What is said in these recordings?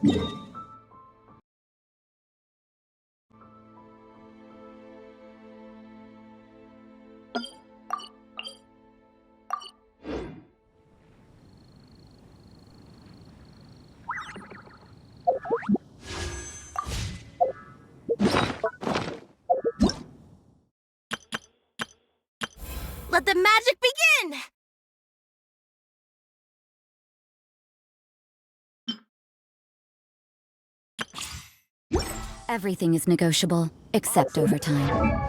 Let the magic begin! Everything is negotiable, except overtime.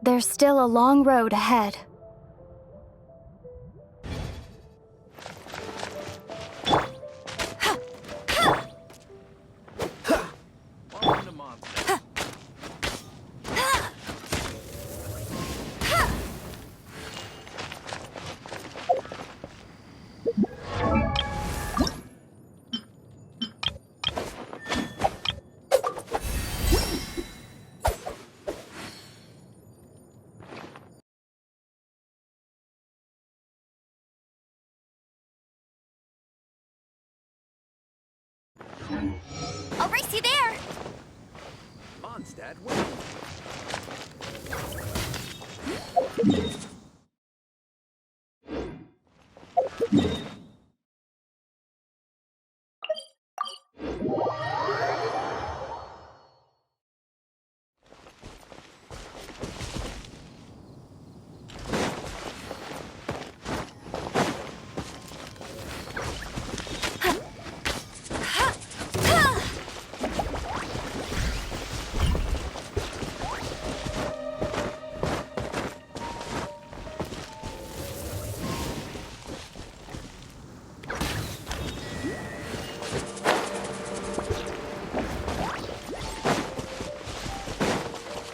There's still a long road ahead. I'll race you there! Mondstadt wins.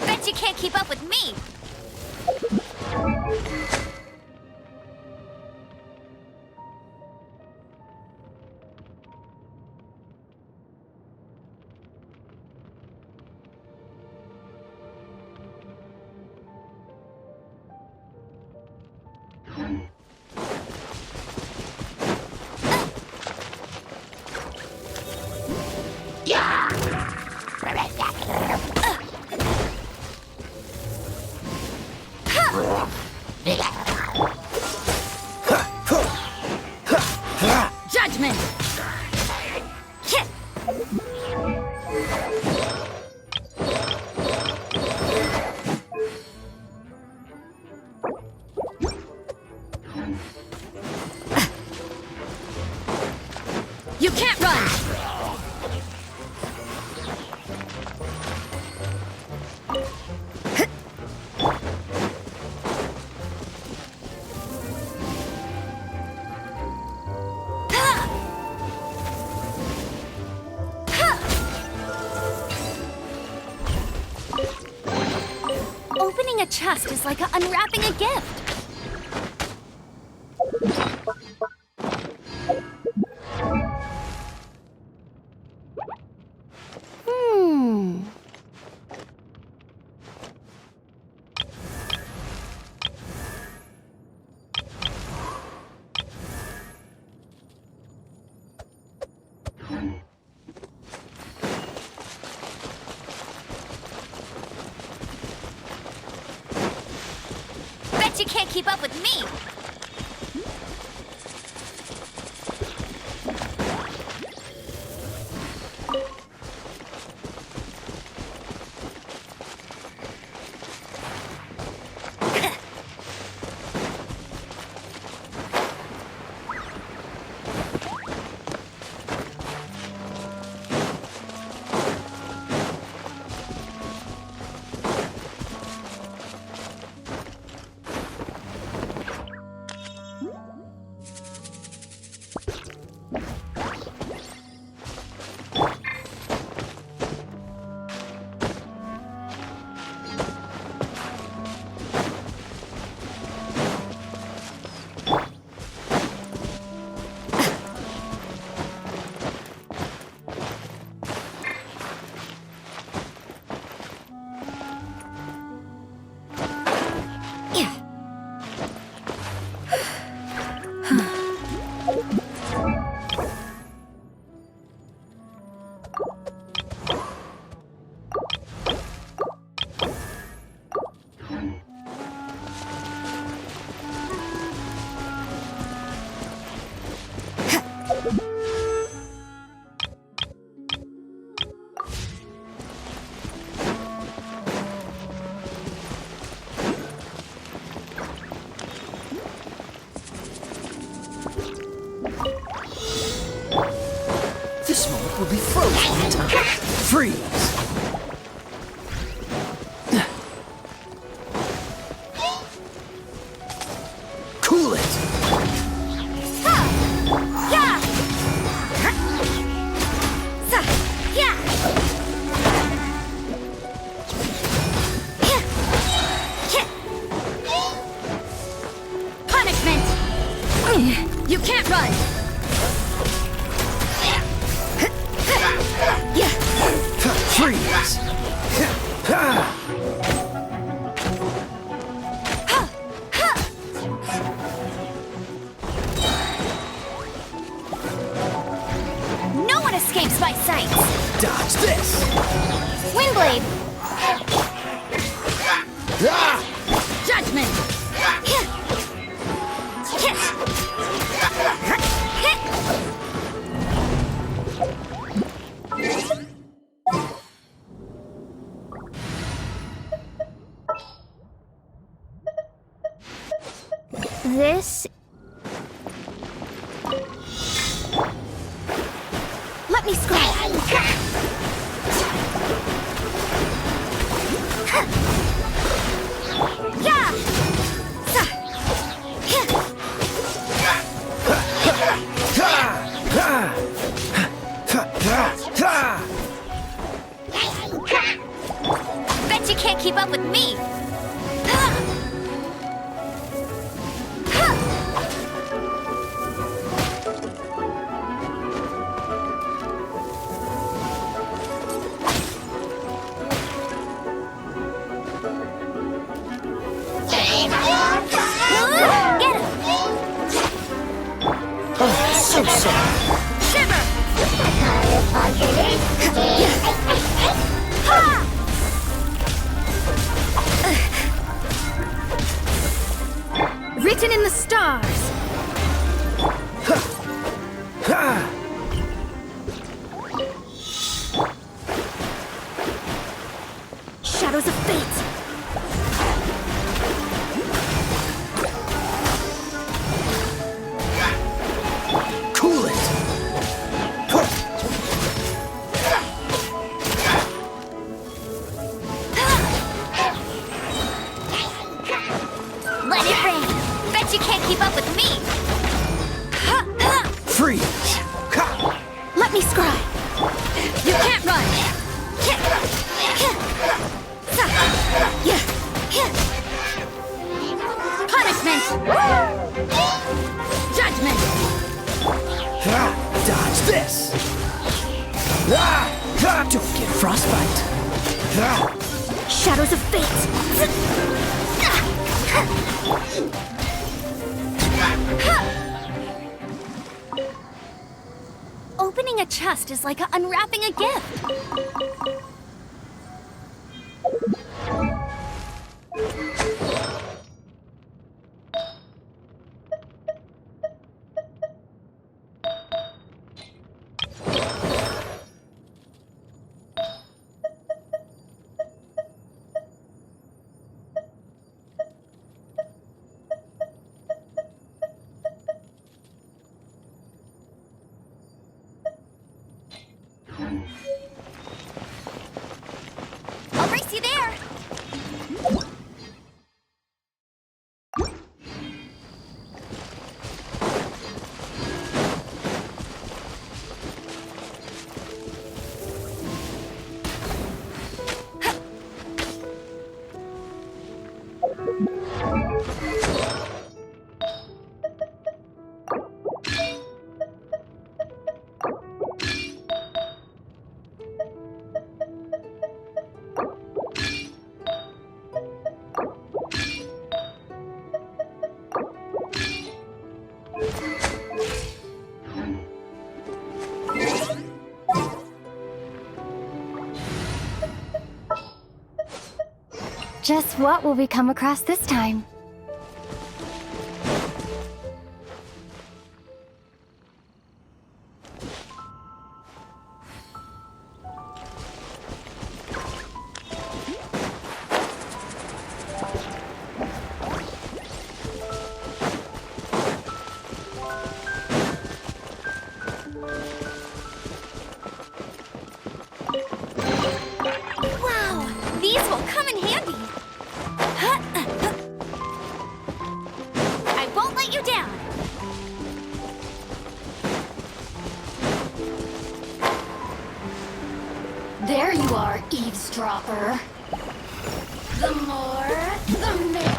Bet you can't keep up with me! Judgment! You can't run! a chest is like unwrapping a gift. Bet you can't keep up with me! This moment will be frozen in time. Freeze! Cool it! Punishment! You can't run! Freeze! No one escapes my sight! Dodge this! Windblade! Ah! Judgment! This... Let me scratch. Yeah! Bet you can't keep up with me! So sorry. Shiver! Written in the stars. Shadows of fate. Cool it! Let it rain! Bet you can't keep up with me! Freeze! Let me scry. You can't run! Judgment! Dodge this! Don't get frostbite! Shadows of fate! Opening a chest is like unwrapping a gift. I'll race you there. Just what will we come across this time? Wow, these will come in handy. I won't let you down. There you are, eavesdropper. The more, the merrier.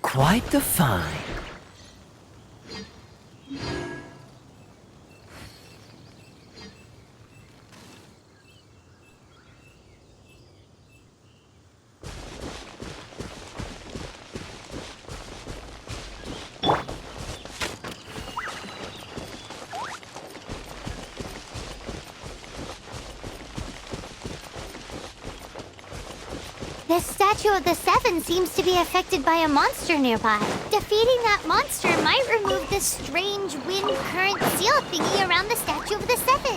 Quite the find. This statue of the Seven seems to be affected by a monster nearby. Defeating that monster might remove this strange wind current seal thingy around the statue of the Seven.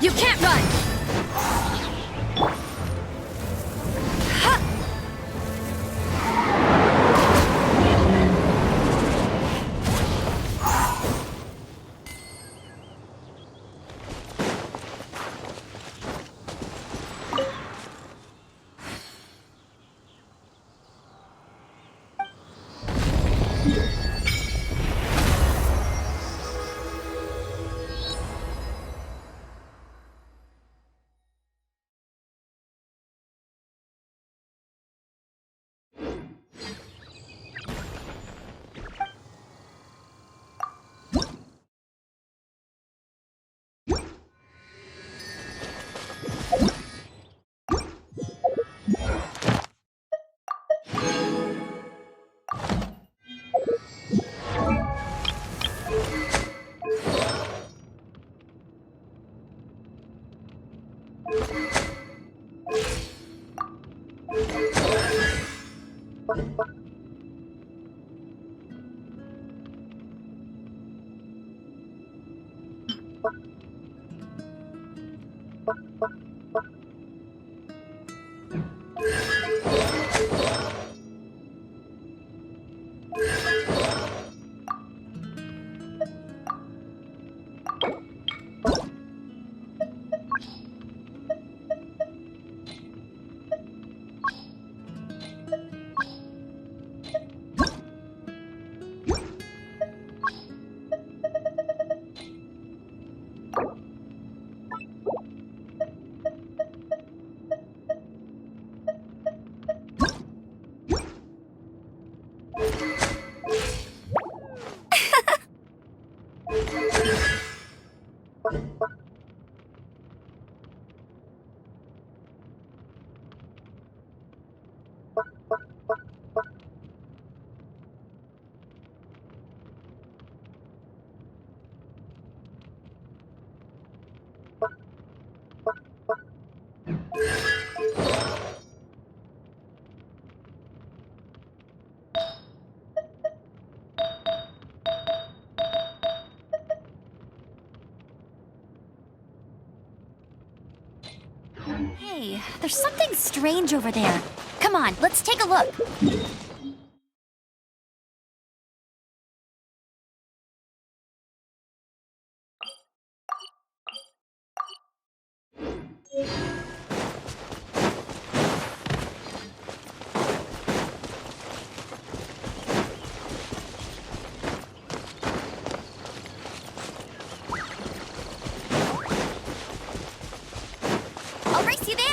You can't run. Hey, there's something strange over there. Come on, let's take a look. I'll race you there.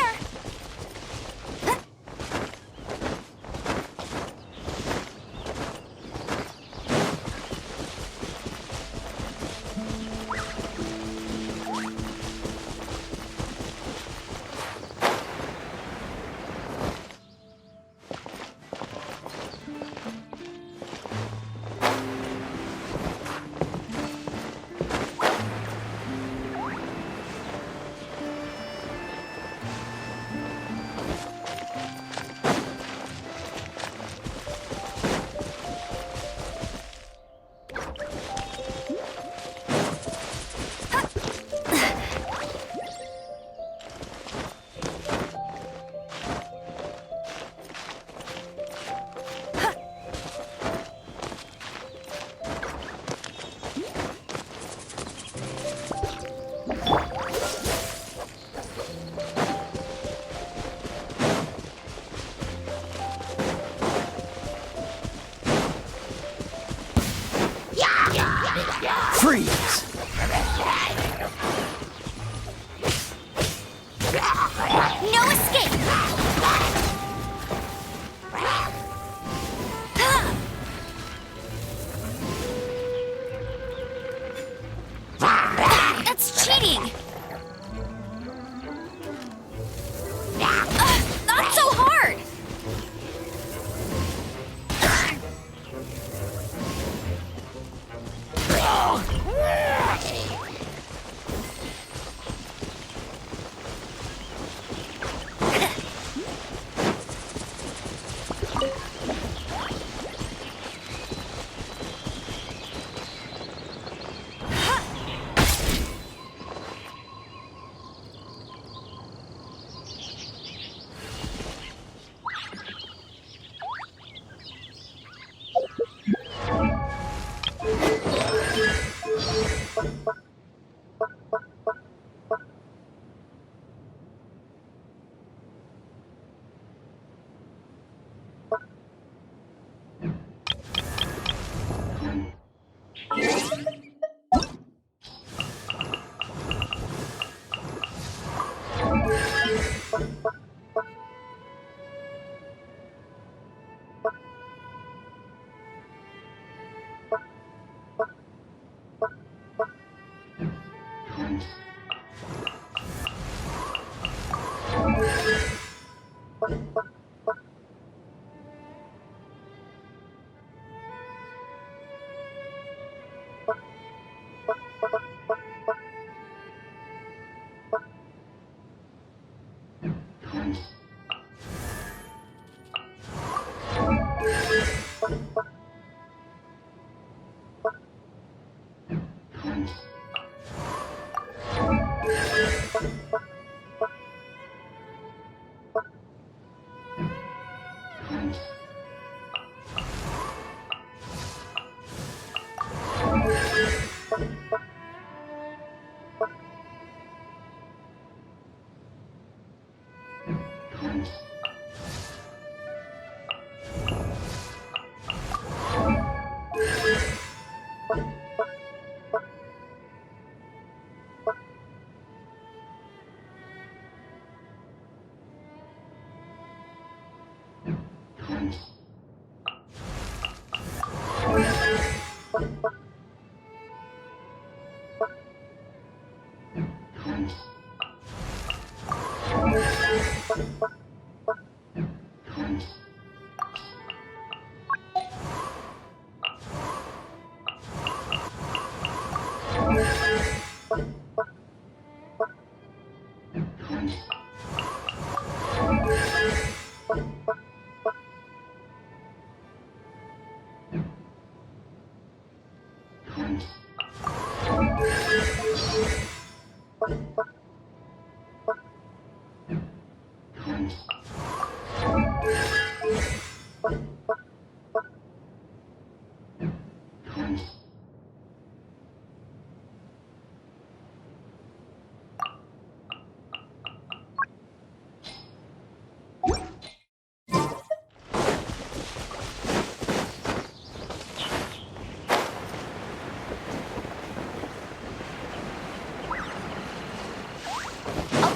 Freeze! No escape! That's cheating! Not so hard!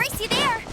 race you there!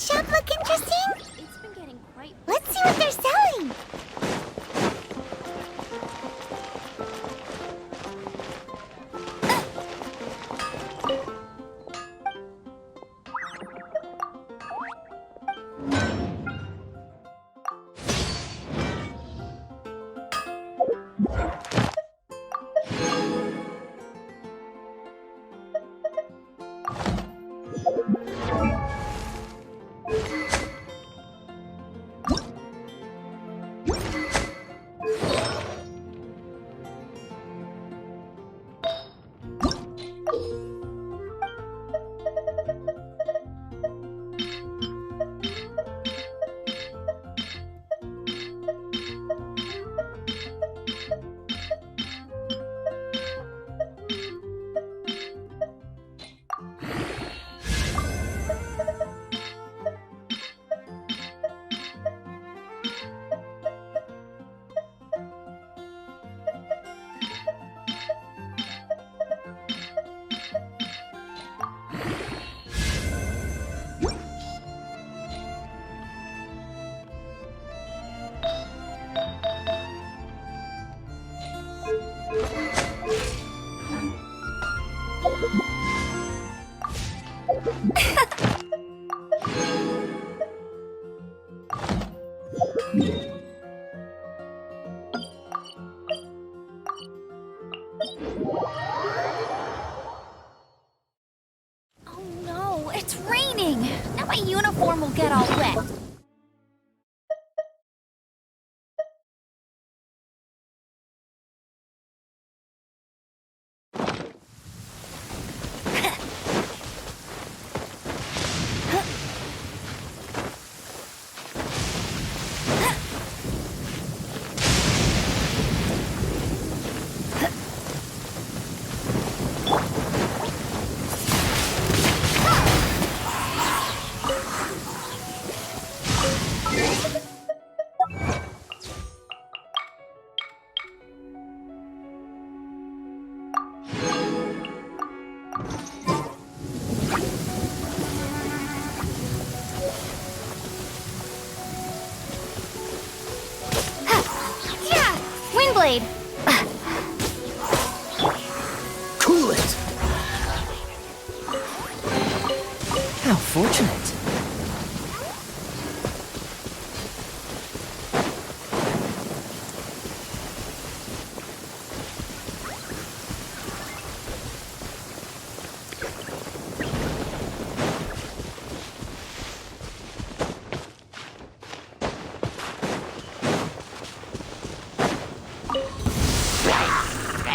shop look interesting? Let's see what they're selling. Oh no, it's raining! Now my uniform will get all wet. Windblade! Cool it! How fortunate.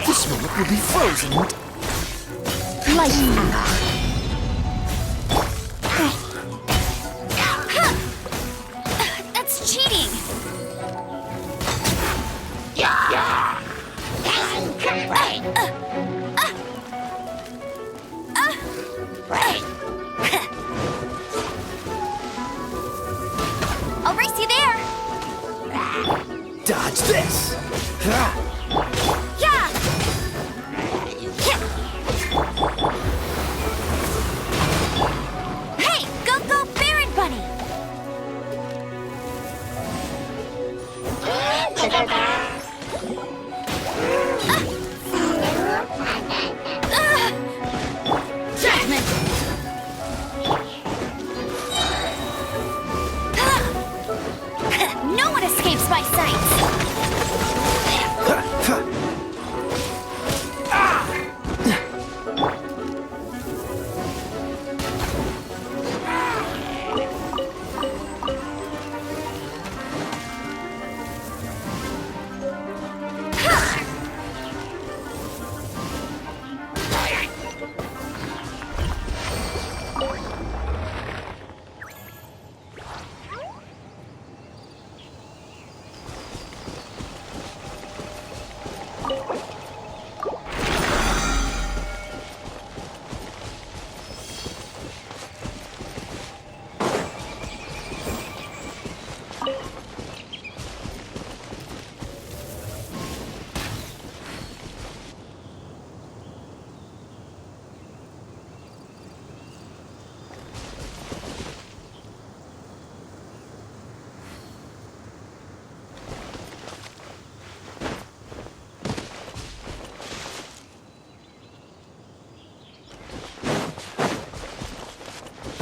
This moment will be frozen. Light out. That's cheating! I'll race you there! Dodge this! Yeah! Hey, go Baron Bunny! Judgment! No one escapes my sight!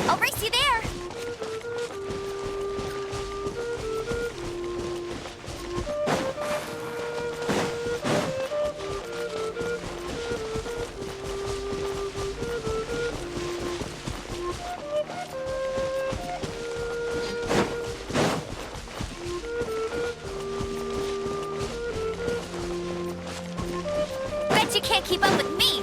I'll race you there! Bet you can't keep up with me!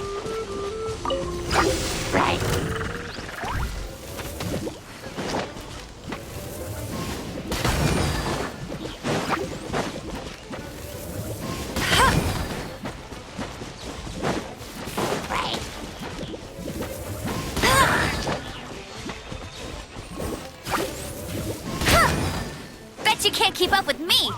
Bet you can't keep up with me!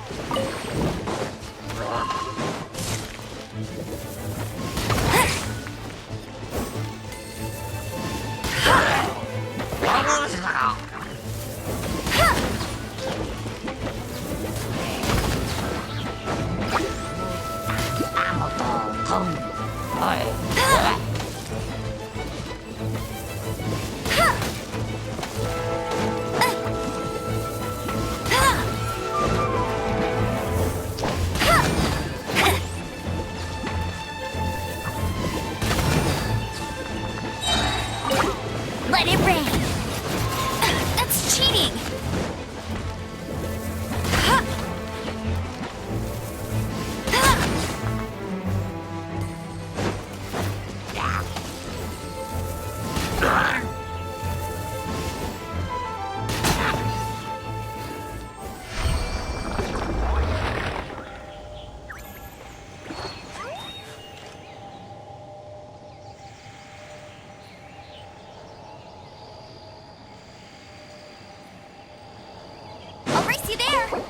you there.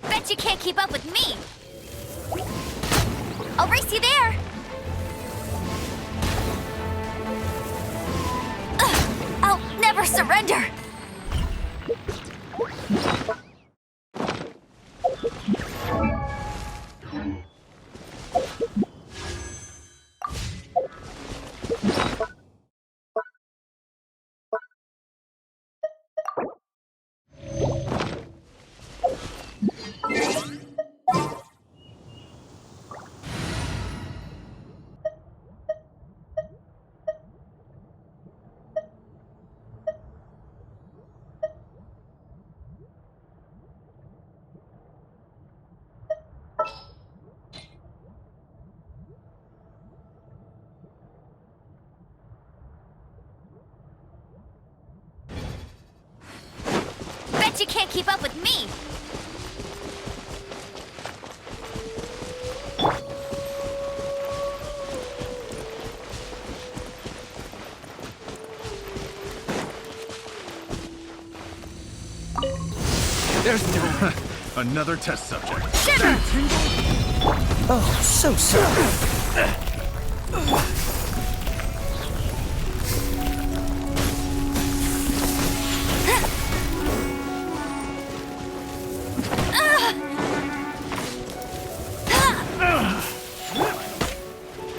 Bet you can't keep up with me. I'll race you there. I'll never surrender. Bet you can't keep up with me. There's no... Another test subject. Shiver! Oh, so sorry.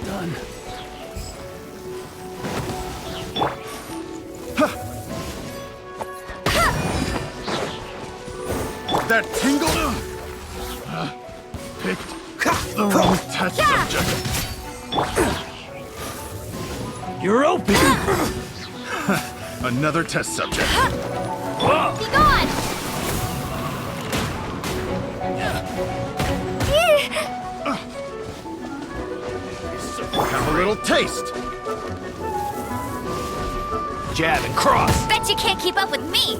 Done. That tingle? Picked the wrong test subject. You're open. Another test subject. Be gone! Have a little taste. Jab and cross. Bet you can't keep up with me.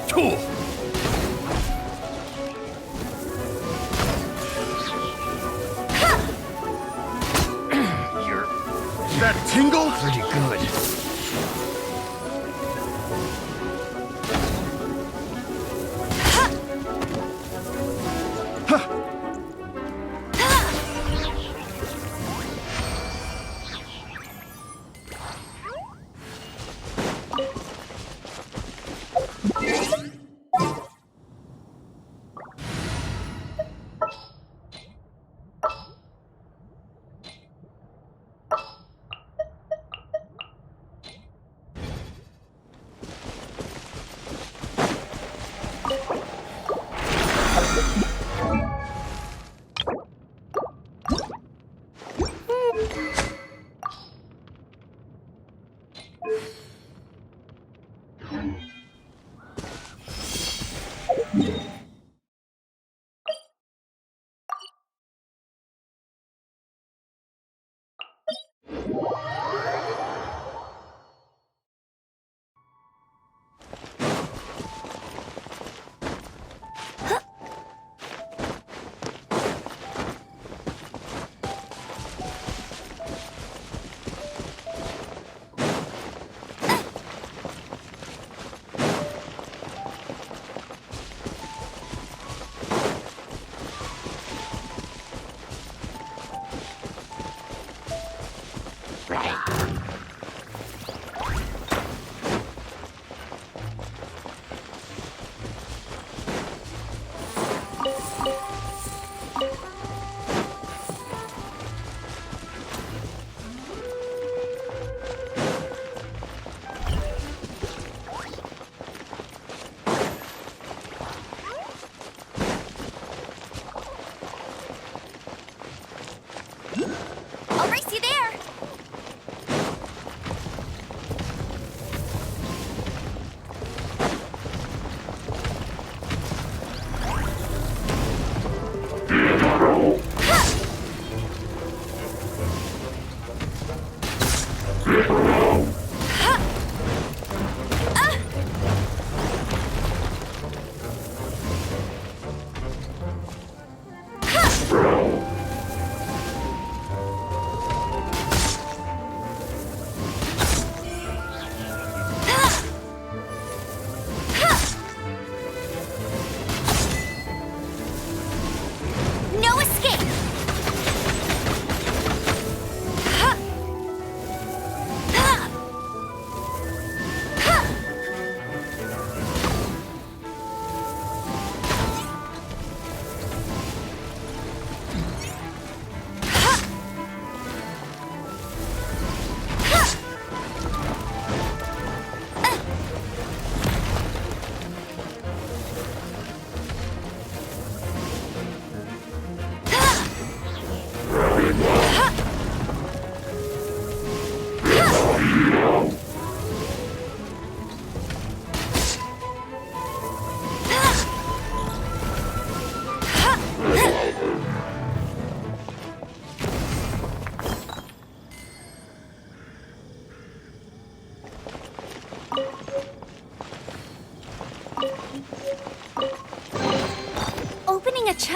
Tool. That tingle? Pretty good.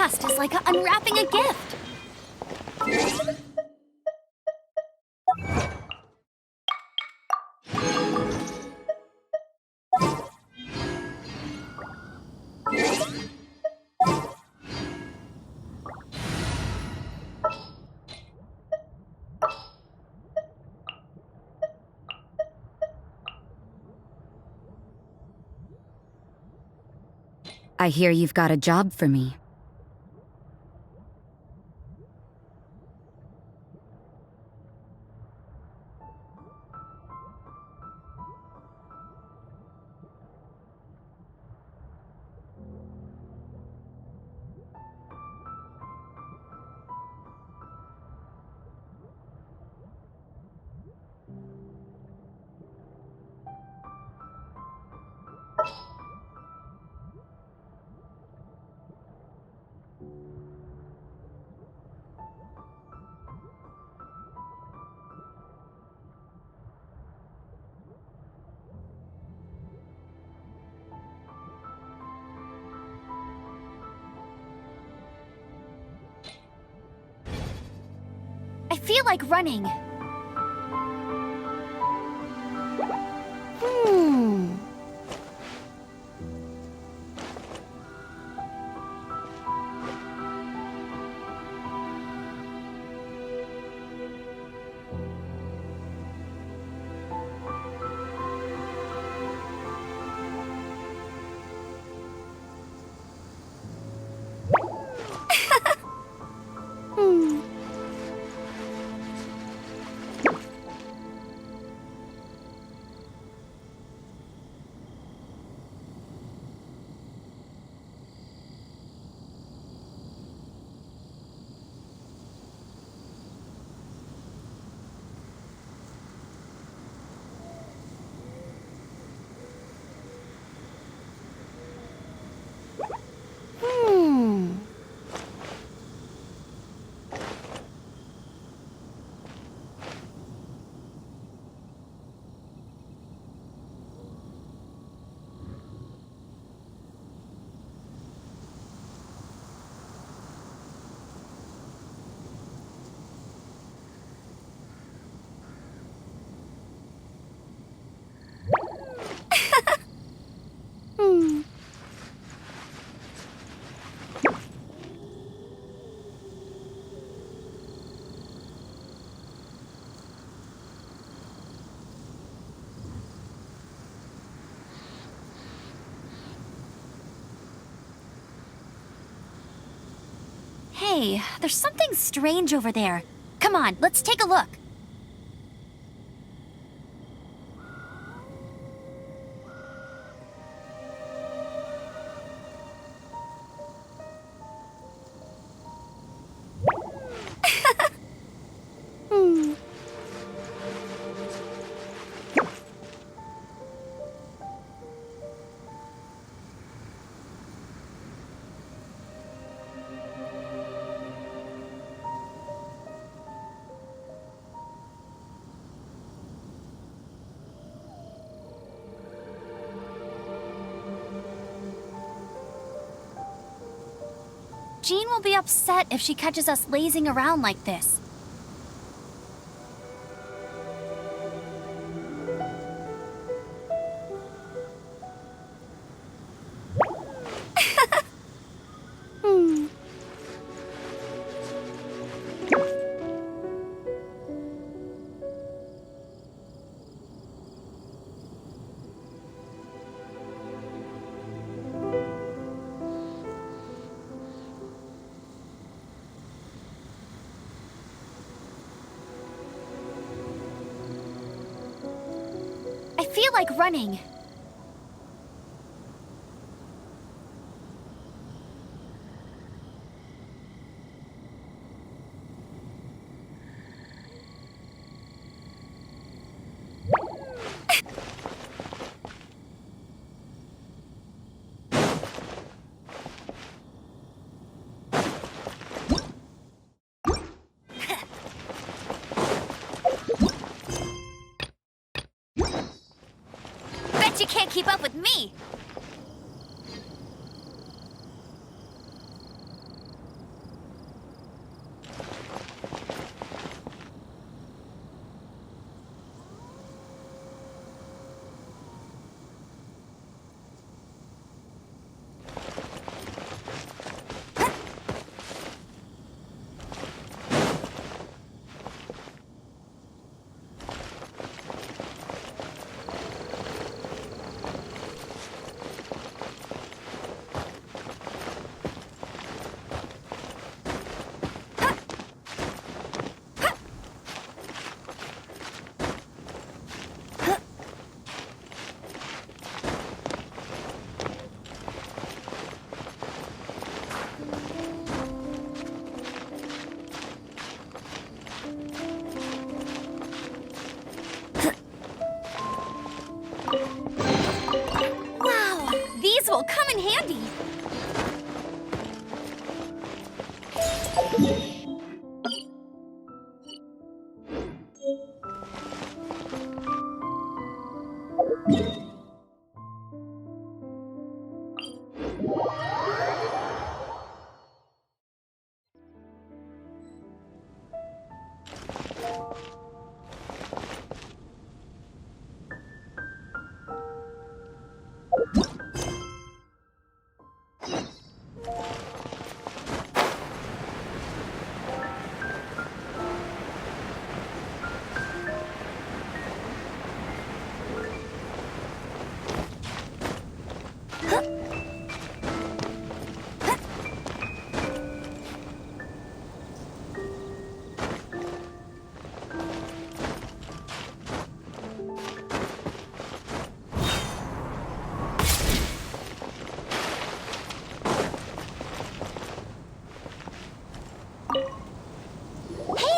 chest is like unwrapping a gift. I hear you've got a job for me. I feel like running. Hey, there's something strange over there. Come on, let's take a look. Jean will be upset if she catches us lazing around like this. I feel like running. Bet you can't keep up with me!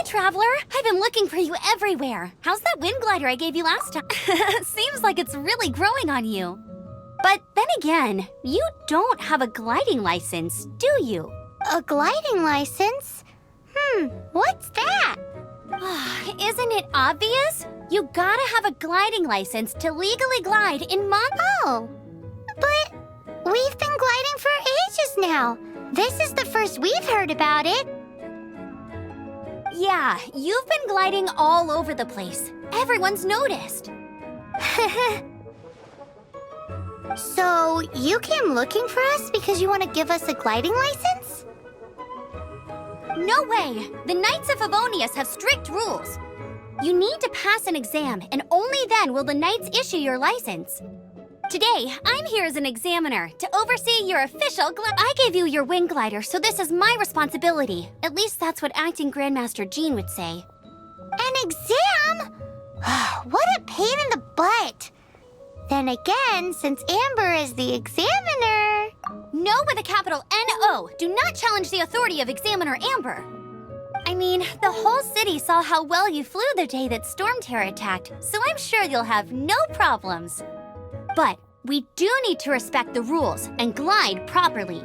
Traveler, I've been looking for you everywhere. How's that wind glider I gave you last time? Seems like it's really growing on you. But then again, you don't have a gliding license, do you? A gliding license? What's that? Isn't it obvious? You gotta have a gliding license to legally glide in Oh, but we've been gliding for ages now. This is the first we've heard about it. Yeah, you've been gliding all over the place. Everyone's noticed. So, you came looking for us because you want to give us a gliding license? No way! The Knights of Favonius have strict rules. You need to pass an exam, and only then will the Knights issue your license. Today, I'm here as an examiner to oversee your official I gave you your wing glider, so this is my responsibility. At least that's what Acting Grandmaster Jean would say. An exam? What a pain in the butt. Then again, since Amber is the examiner... No with a capital N-O. Do not challenge the authority of Examiner Amber. I mean, the whole city saw how well you flew the day that Storm Terror attacked, so I'm sure you'll have no problems. But we do need to respect the rules and glide properly.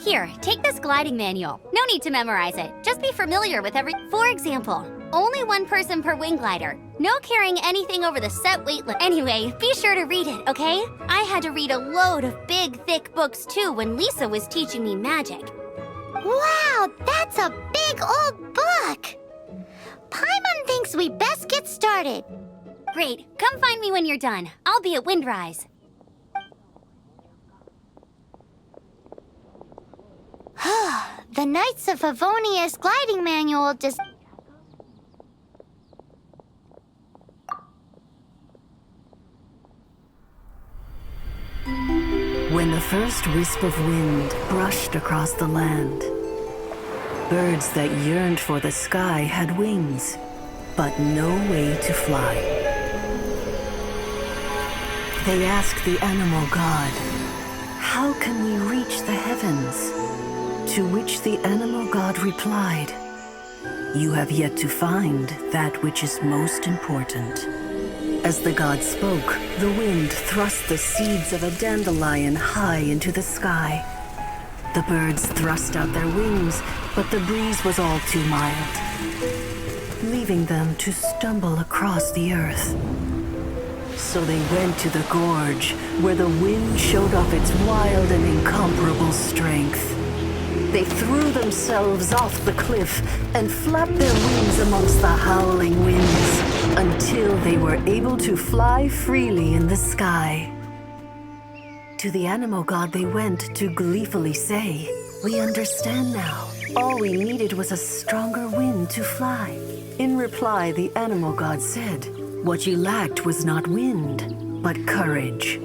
Here, take this gliding manual. No need to memorize it. Just be familiar with For example, only one person per wing glider. No carrying anything over the set weight limit. Anyway, be sure to read it, okay? I had to read a load of big, thick books too when Lisa was teaching me magic. Wow, that's a big old book! Paimon thinks we best get started. Great. Come find me when you're done. I'll be at Windrise. The Knights of Favonius gliding manual does... When the first wisp of wind brushed across the land, birds that yearned for the sky had wings, but no way to fly. They asked the animal god, "How can we reach the heavens?" To which the animal god replied, "You have yet to find that which is most important." As the god spoke, the wind thrust the seeds of a dandelion high into the sky. The birds thrust out their wings, but the breeze was all too mild, leaving them to stumble across the earth. So they went to the gorge, where the wind showed off its wild and incomparable strength. They threw themselves off the cliff and flapped their wings amongst the howling winds until they were able to fly freely in the sky. To the animal god they went to gleefully say, "We understand now. All we needed was a stronger wind to fly." In reply, the animal god said, "What you lacked was not wind, but courage.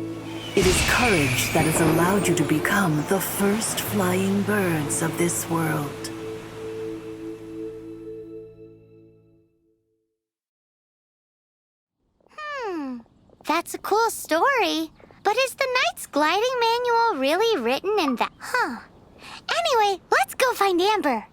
It is courage that has allowed you to become the first flying birds of this world." That's a cool story. But is the Knight's gliding manual really written in that? Anyway, let's go find Amber.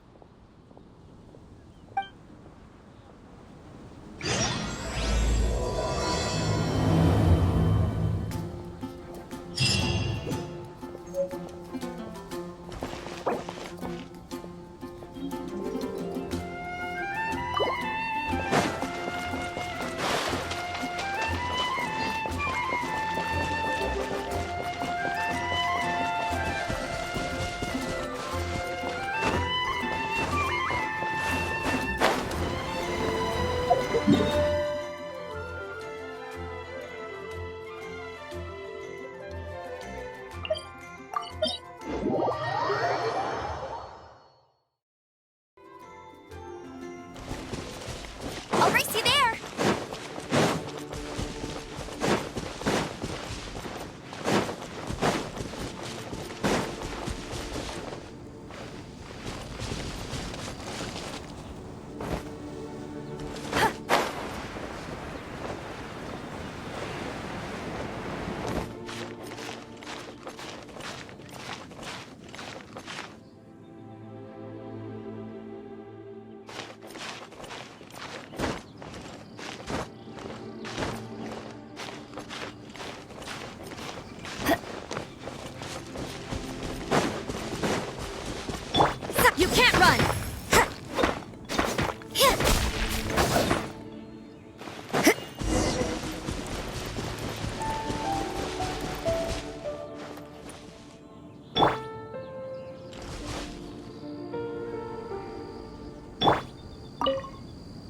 Run!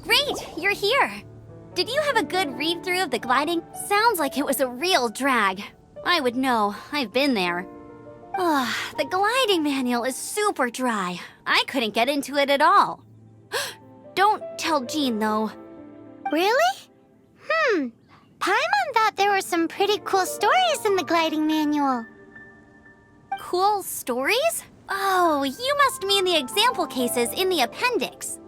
Great! You're here! Did you have a good read-through of the gliding? Sounds like it was a real drag. I would know. I've been there. Ugh, the gliding manual is super dry. I couldn't get into it at all. Don't tell Jean, though. Really? Paimon thought there were some pretty cool stories in the gliding manual. Cool stories? Oh, you must mean the example cases in the appendix.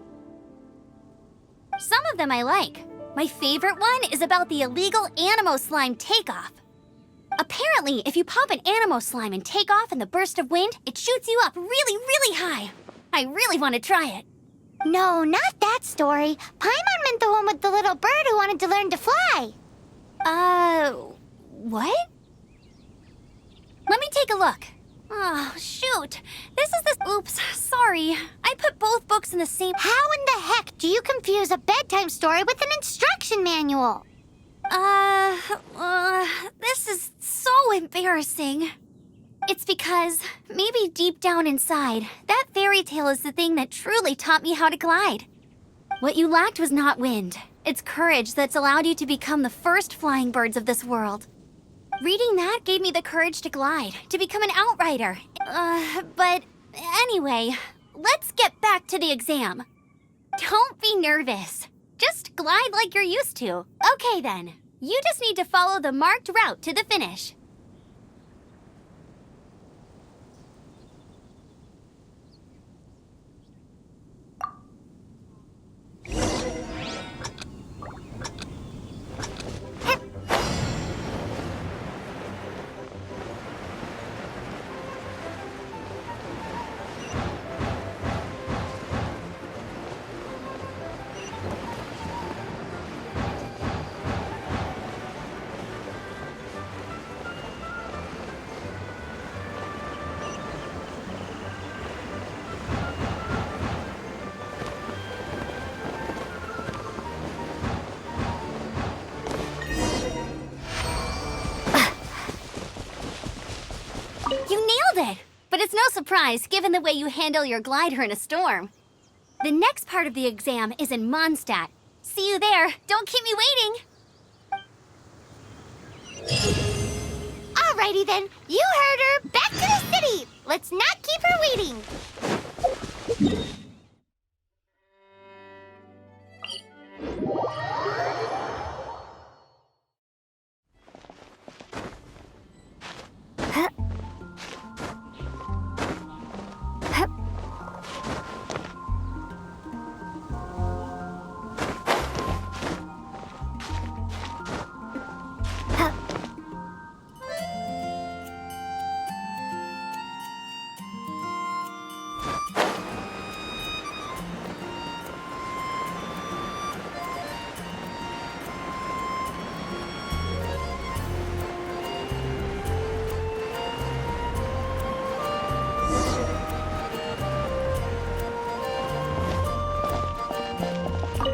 Some of them I like. My favorite one is about the illegal Animo Slime takeoff. Apparently, if you pop an Animo Slime and take off in the burst of wind, it shoots you up really, really high. I really want to try it. No, not that story. Paimon meant the one with the little bird who wanted to learn to fly. What? Let me take a look. Oh, shoot. This is the... Oops, sorry. I put both books in the same... How in the heck do you confuse a bedtime story with an instruction manual? This is so embarrassing. It's because, maybe deep down inside, that fairy tale is the thing that truly taught me how to glide. What you lacked was not wind. It's courage that's allowed you to become the first flying birds of this world. Reading that gave me the courage to glide, to become an outrider. But anyway, let's get back to the exam. Don't be nervous. Just glide like you're used to. Okay then, you just need to follow the marked route to the finish. You nailed it! But it's no surprise, given the way you handle your glider in a storm. The next part of the exam is in Mondstadt. See you there. Don't keep me waiting. Alrighty then, you heard her. Back to the city. Let's not keep her waiting.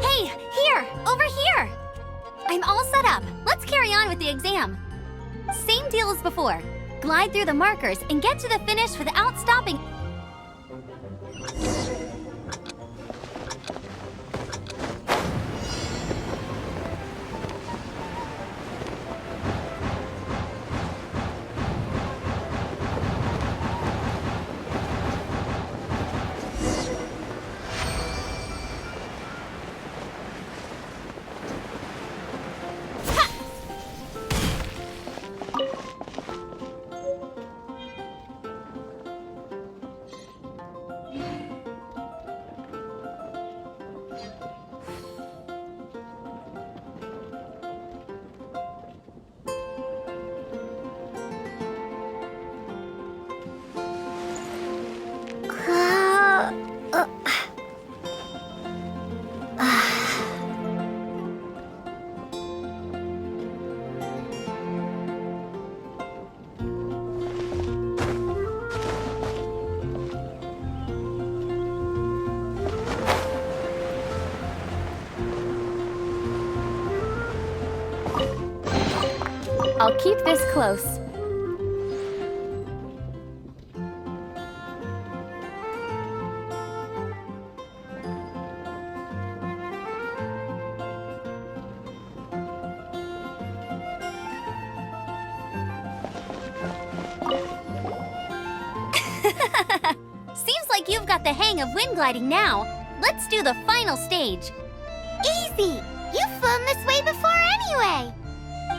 Hey, here! Over here! I'm all set up. Let's carry on with the exam. Same deal as before. Glide through the markers and get to the finish without stopping. I'll keep this close. Seems like you've got the hang of wind gliding now. Let's do the final stage. Easy! You've flown this way before anyway!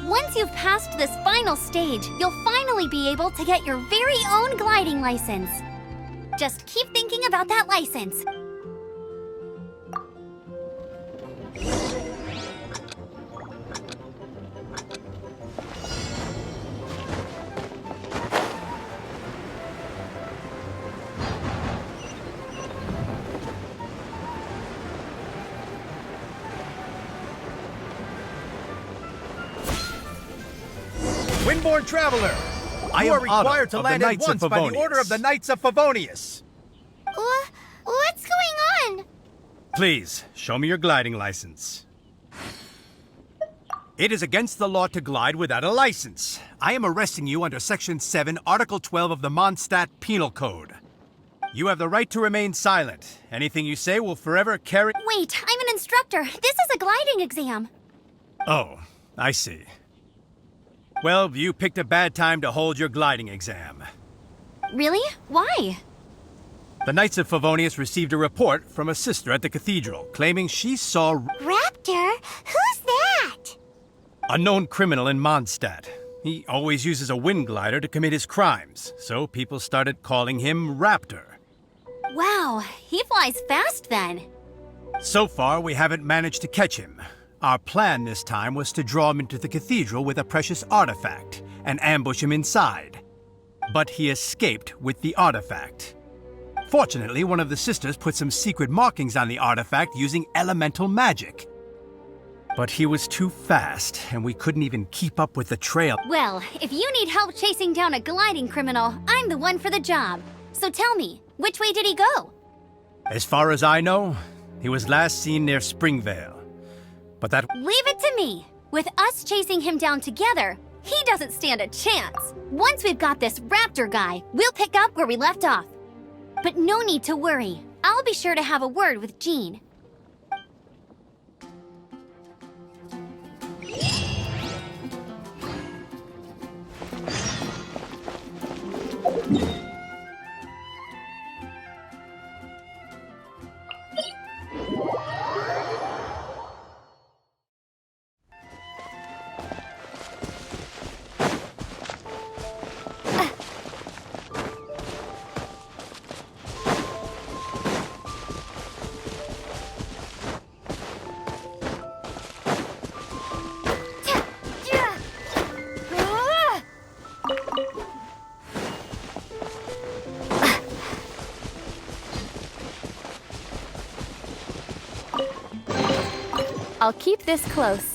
Once you've passed this final stage, you'll finally be able to get your very own gliding license. Just keep thinking about that license. Windborne Traveler! I You are am Otto required to of the land at Knights of once by the Favonius. order of the Knights of Favonius! What's going on? Please, show me your gliding license. It is against the law to glide without a license. I am arresting you under Section 7, Article 12 of the Mondstadt Penal Code. You have the right to remain silent. Anything you say will forever carry— Wait, I'm an instructor. This is a gliding exam. Oh, I see. Well, you picked a bad time to hold your gliding exam. Really? Why? The Knights of Favonius received a report from a sister at the cathedral claiming she saw Raptor? Who's that? a known criminal in Mondstadt. He always uses a wind glider to commit his crimes, so people started calling him Raptor. Wow, he flies fast then. So far, we haven't managed to catch him. Our plan this time was to draw him into the cathedral with a precious artifact and ambush him inside. But he escaped with the artifact. Fortunately, one of the sisters put some secret markings on the artifact using elemental magic. But he was too fast, and we couldn't even keep up with the trail. Well, if you need help chasing down a gliding criminal, I'm the one for the job. So tell me, which way did he go? As far as I know, he was last seen near Springvale. But that— Leave it to me. With us chasing him down together, he doesn't stand a chance. Once we've got this Raptor guy, we'll pick up where we left off. But no need to worry. I'll be sure to have a word with Jean. I'll keep this close.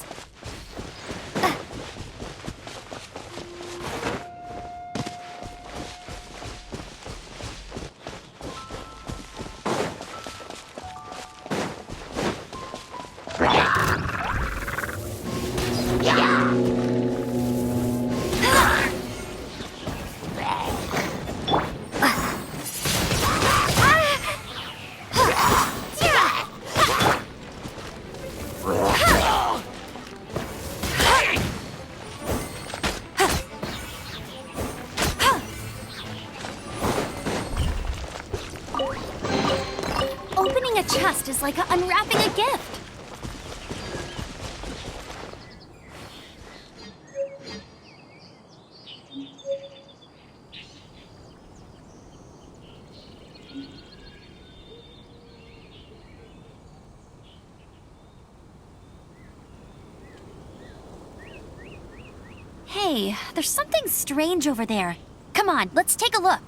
Opening a chest is like unwrapping a gift. Hey, there's something strange over there. Come on, let's take a look.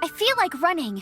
I feel like running.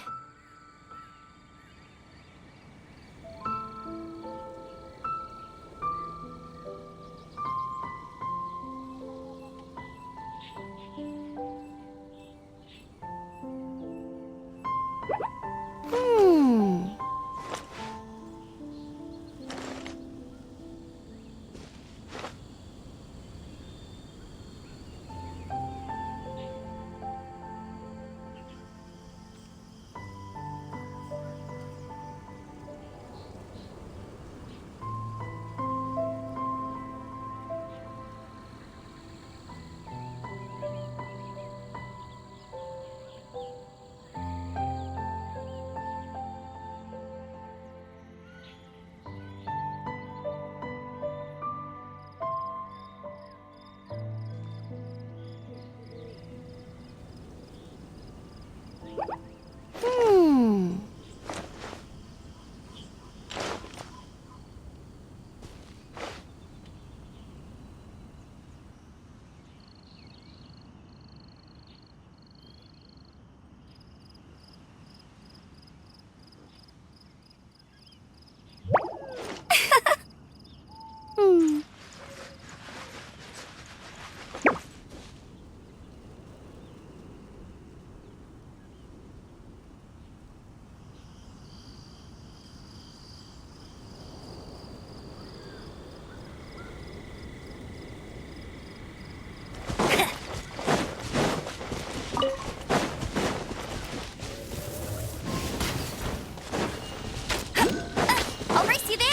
I'll race you there.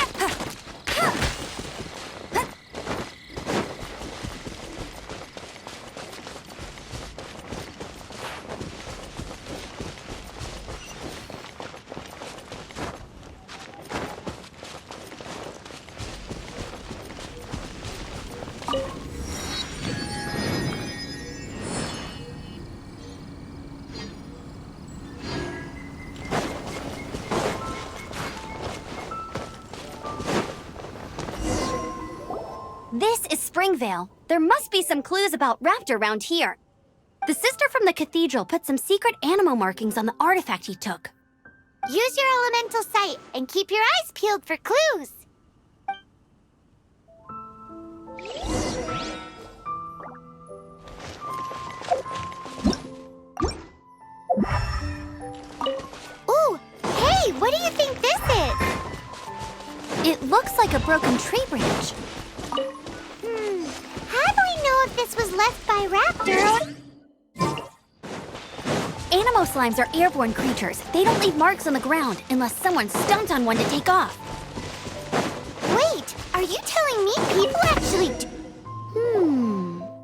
This is Springvale. There must be some clues about Raptor around here. The sister from the cathedral put some secret animal markings on the artifact he took. Use your elemental sight and keep your eyes peeled for clues. Ooh, hey, what do you think this is? It looks like a broken tree branch. How do we know if this was left by Raptor? Animo slimes are airborne creatures. They don't leave marks on the ground unless someone stomped on one to take off. Wait, are you telling me people actually do?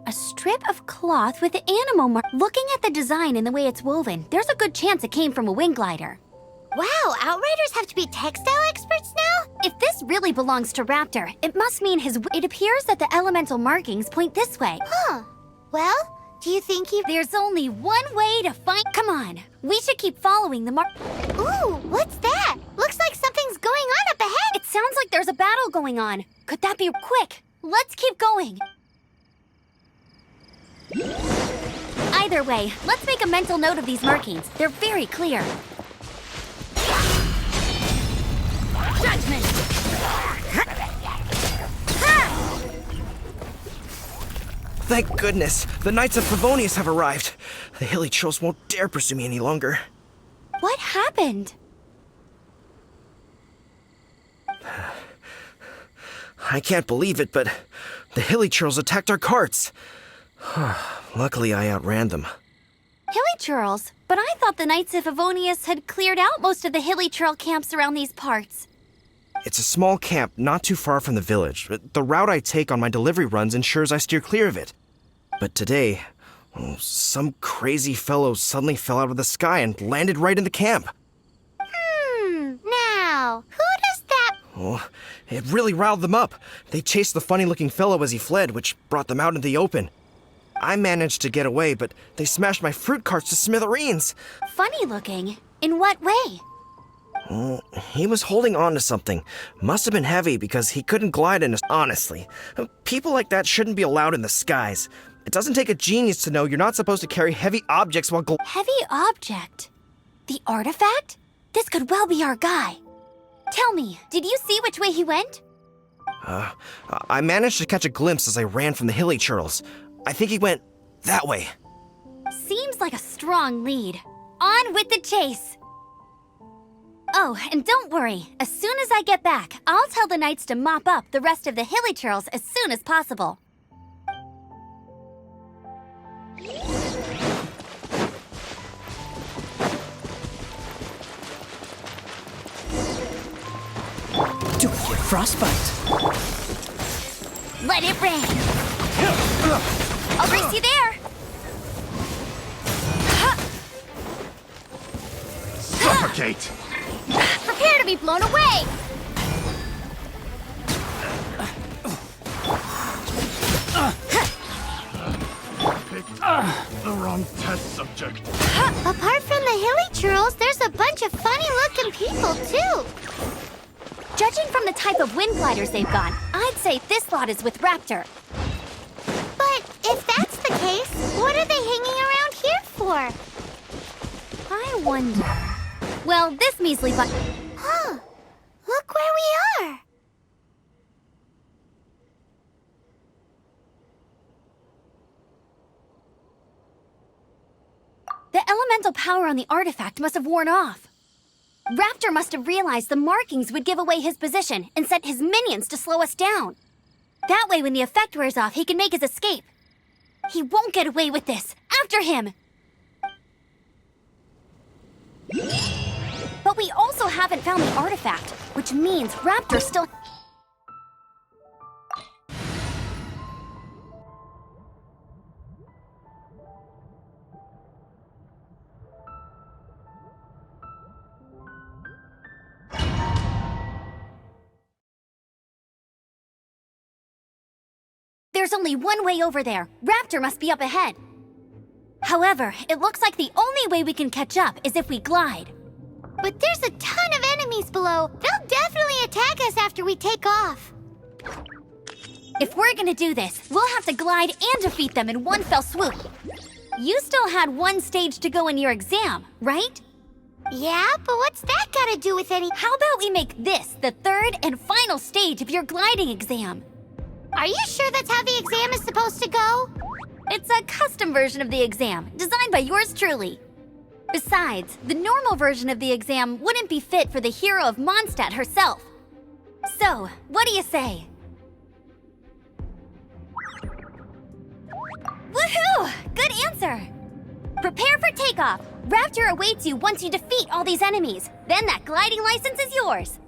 A strip of cloth with animo mark. Looking at the design and the way it's woven, there's a good chance it came from a wing glider. Wow, Outriders have to be textile experts now? If this really belongs to Raptor, it must mean his. It appears that the elemental markings point this way. Huh. Well, do you think he... There's only one way to find. Come on, we should keep following the mark. Ooh, what's that? Looks like something's going on up ahead. It sounds like there's a battle going on. Could that be quick? Let's keep going. Either way, let's make a mental note of these markings. They're very clear. Judgment! Thank goodness, the Knights of Favonius have arrived. The hilly trolls won't dare pursue me any longer. What happened? I can't believe it, but the hilly trolls attacked our carts. Luckily, I outran them. Hilly churls? But I thought the Knights of Favonius had cleared out most of the hilly churl camps around these parts. It's a small camp not too far from the village. The route I take on my delivery runs ensures I steer clear of it. But today, some crazy fellow suddenly fell out of the sky and landed right in the camp. Now, who does that? Oh, it really riled them up. They chased the funny-looking fellow as he fled, which brought them out into the open. I managed to get away, but they smashed my fruit carts to smithereens. Funny looking? In what way? He was holding on to something. Must have been heavy because he couldn't glide in. Honestly, people like that shouldn't be allowed in the skies. It doesn't take a genius to know you're not supposed to carry heavy objects while Heavy object? The artifact? This could well be our guy. Tell me, did you see which way he went? I managed to catch a glimpse as I ran from the hilly churls. I think he went that way. Seems like a strong lead. On with the chase! Oh, and don't worry. As soon as I get back, I'll tell the knights to mop up the rest of the hilly churls as soon as possible. Don't get frostbite. Let it rain! I'll race you there! Suffocate! Prepare to be blown away! Picked the wrong test subject. Apart from the hilly churls, there's a bunch of funny-looking people, too. Judging from the type of wind gliders they've got, I'd say this lot is with Raptor. But if that's the case, what are they hanging around here for? I wonder... Well, this measly but... Huh. Look where we are. The elemental power on the artifact must have worn off. Raptor must have realized the markings would give away his position and sent his minions to slow us down. That way, when the effect wears off, he can make his escape. He won't get away with this. After him! But we also haven't found the artifact, which means Raptor still... There's only one way over there. Raptor must be up ahead. However, it looks like the only way we can catch up is if we glide. But there's a ton of enemies below. They'll definitely attack us after we take off. If we're gonna do this, we'll have to glide and defeat them in one fell swoop. You still had one stage to go in your exam, right? Yeah, but what's that got to do with any... How about we make this the third and final stage of your gliding exam? Are you sure that's how the exam is supposed to go? It's a custom version of the exam, designed by yours truly. Besides, the normal version of the exam wouldn't be fit for the hero of Mondstadt herself. So, what do you say? Woohoo! Good answer! Prepare for takeoff. Raptor awaits you once you defeat all these enemies. Then that gliding license is yours.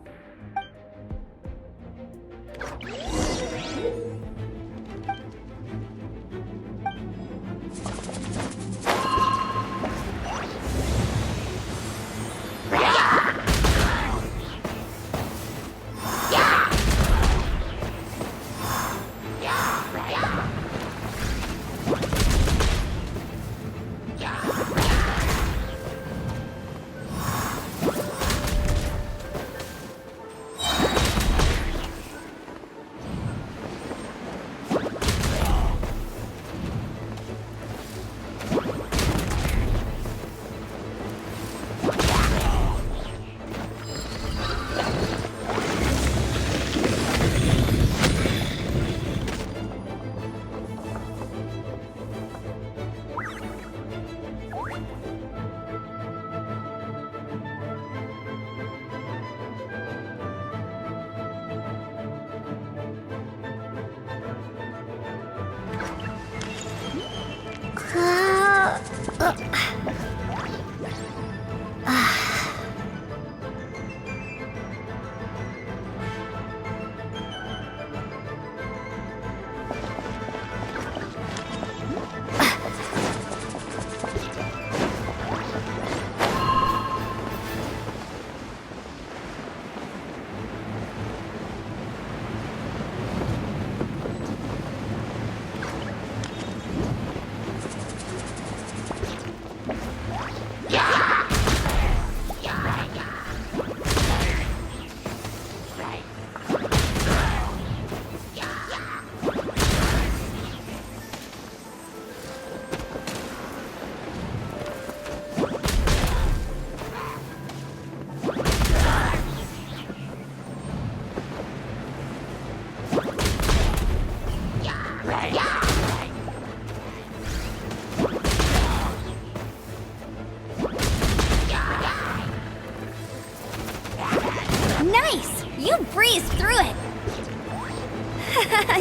Nice! You breezed through it!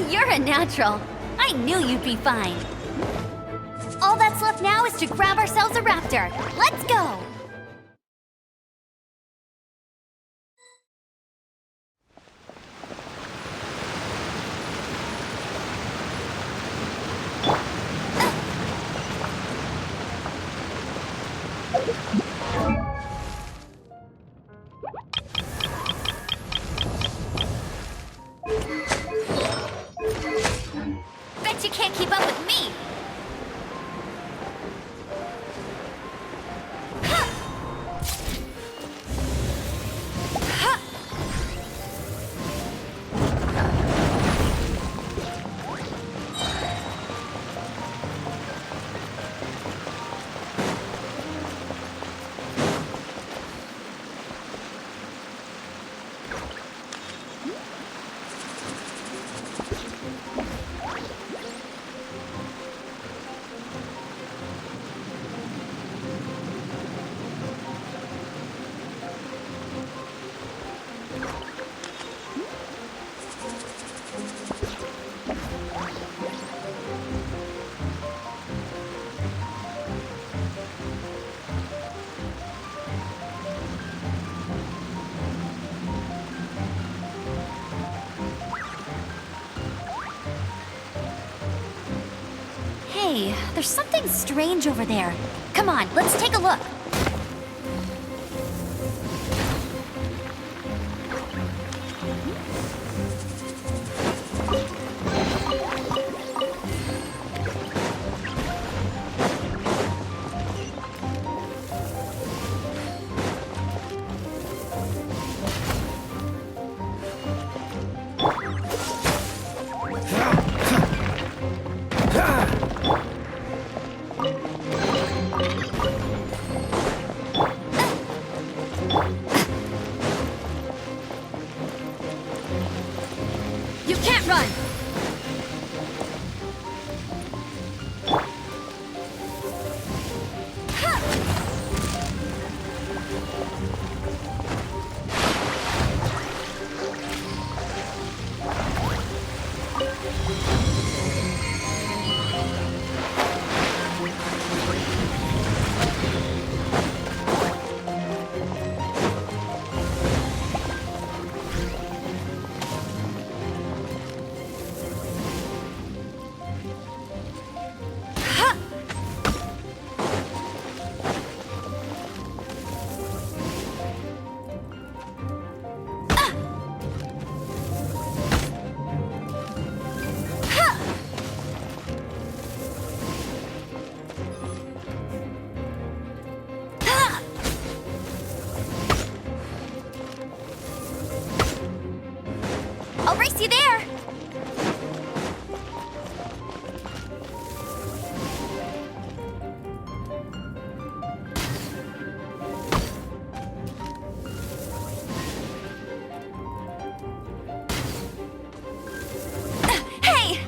You're a natural. I knew you'd be fine. All that's left now is to grab ourselves a raptor. Let's go! Bet you can't keep up with me! Hey, there's something strange over there. Come on, let's take a look. You can't run! I'll race you there! Hey!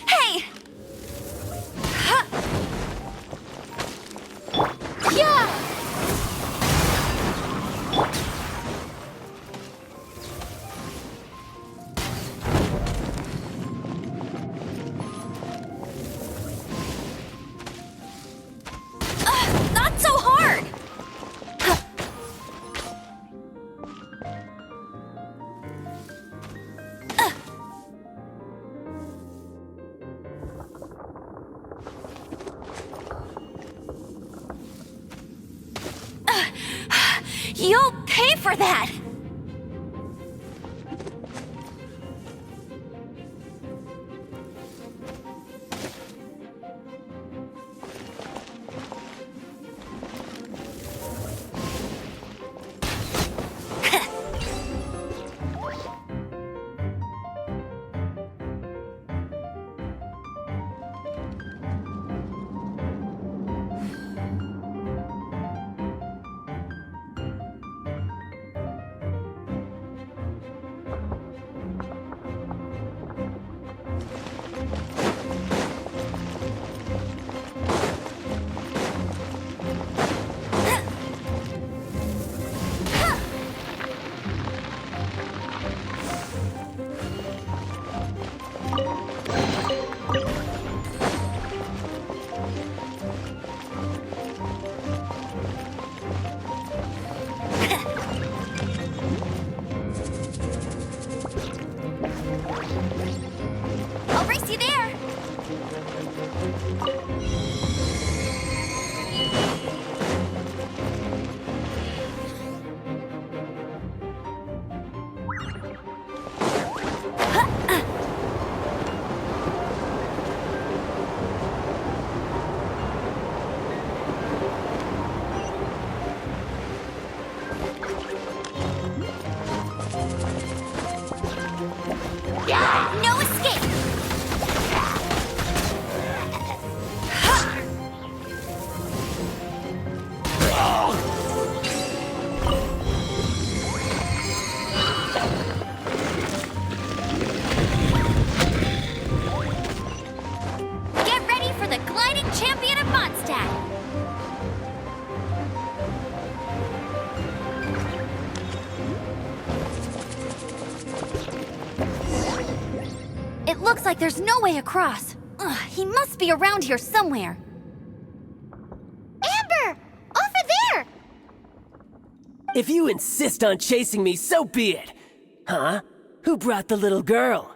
Hey! Yeah! Not so hard! You'll pay for that! like there's no way across. Ugh, he must be around here somewhere. Amber! Over there! If you insist on chasing me, so be it. Huh? Who brought the little girl?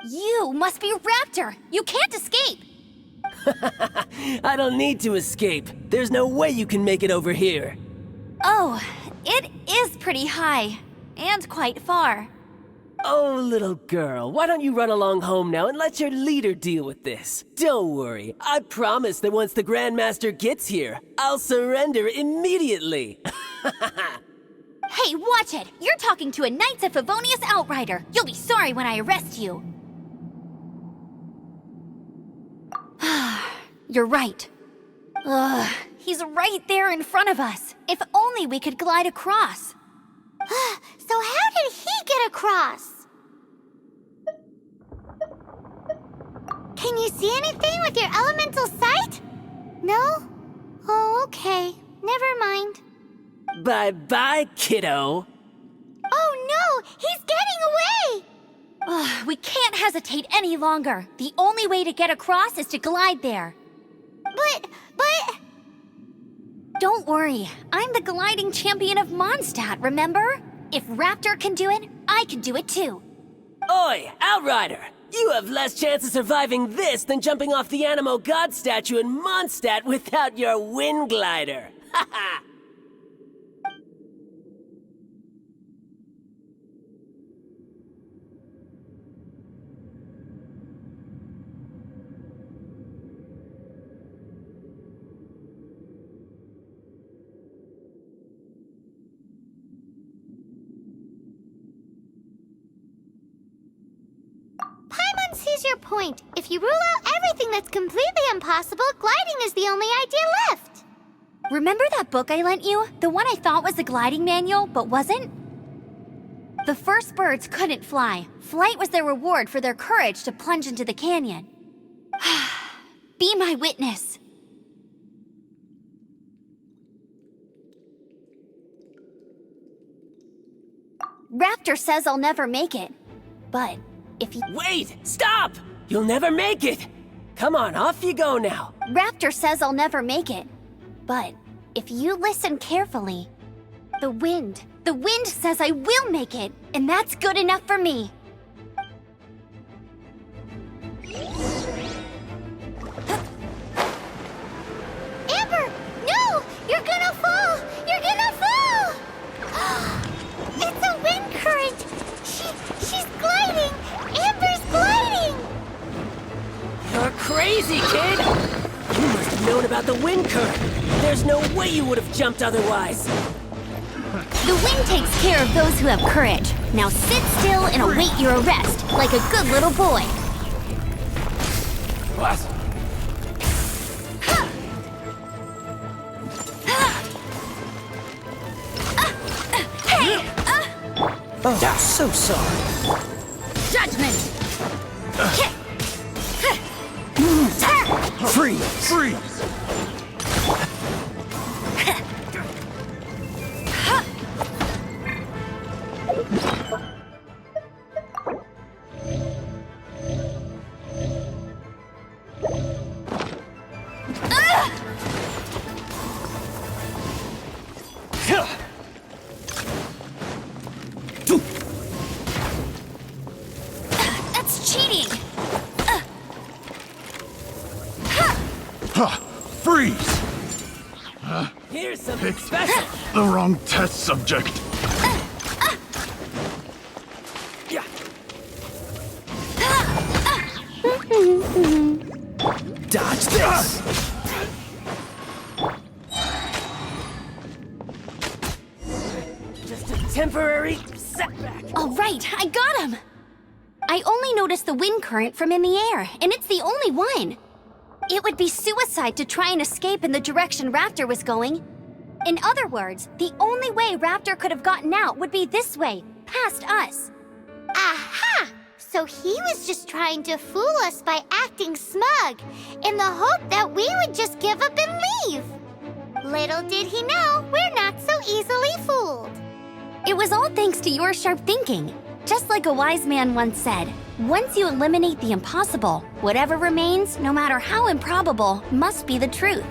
You must be Raptor! You can't escape! I don't need to escape. There's no way you can make it over here. Oh, it is pretty high. And quite far. Oh, little girl, why don't you run along home now and let your leader deal with this? Don't worry, I promise that once the Grandmaster gets here, I'll surrender immediately. Hey, watch it! You're talking to a Knights of Favonius outrider. You'll be sorry when I arrest you. You're right. Ugh, he's right there in front of us. If only we could glide across. So how did he get across? Can you see anything with your elemental sight? No? Oh, okay. Never mind. Bye-bye, kiddo. Oh no! He's getting away! Ugh, we can't hesitate any longer. The only way to get across is to glide there. But... Don't worry, I'm the gliding champion of Mondstadt, remember? If Raptor can do it, I can do it too. Oi, Outrider! You have less chance of surviving this than jumping off the Animo God statue in Mondstadt without your wind glider. Haha! Paimon sees your point. If you rule out everything that's completely impossible, gliding is the only idea left. Remember that book I lent you? The one I thought was a gliding manual, but wasn't? The first birds couldn't fly. Flight was their reward for their courage to plunge into the canyon. Be my witness. Raptor says I'll never make it. But if he... Wait! Stop! You'll never make it! Come on, off you go now. Raptor says I'll never make it. But if you listen carefully, the wind says I will make it, and that's good enough for me. Amber! No! You're gonna fall! You're gonna fall! It's a wind current! She's gliding! Amber's gliding! You're crazy, kid! You must have known about the wind current. There's no way you would have jumped otherwise. The wind takes care of those who have courage. Now sit still and await your arrest, like a good little boy. What? Hey! Oh, so sorry. Judgment! Freeze! Freeze! That's cheating! Freeze! Here's something Picked special. the wrong test subject. Yeah. Dodge this! Just a temporary setback. All right, I got him! I only noticed the wind current from in the air, and it's the only one. It would be suicide to try and escape in the direction Raptor was going. In other words, the only way Raptor could have gotten out would be this way, past us. Aha! So he was just trying to fool us by acting smug, in the hope that we would just give up and leave. Little did he know, we're not so easily fooled. It was all thanks to your sharp thinking. Just like a wise man once said, Once you eliminate the impossible, whatever remains, no matter how improbable, must be the truth.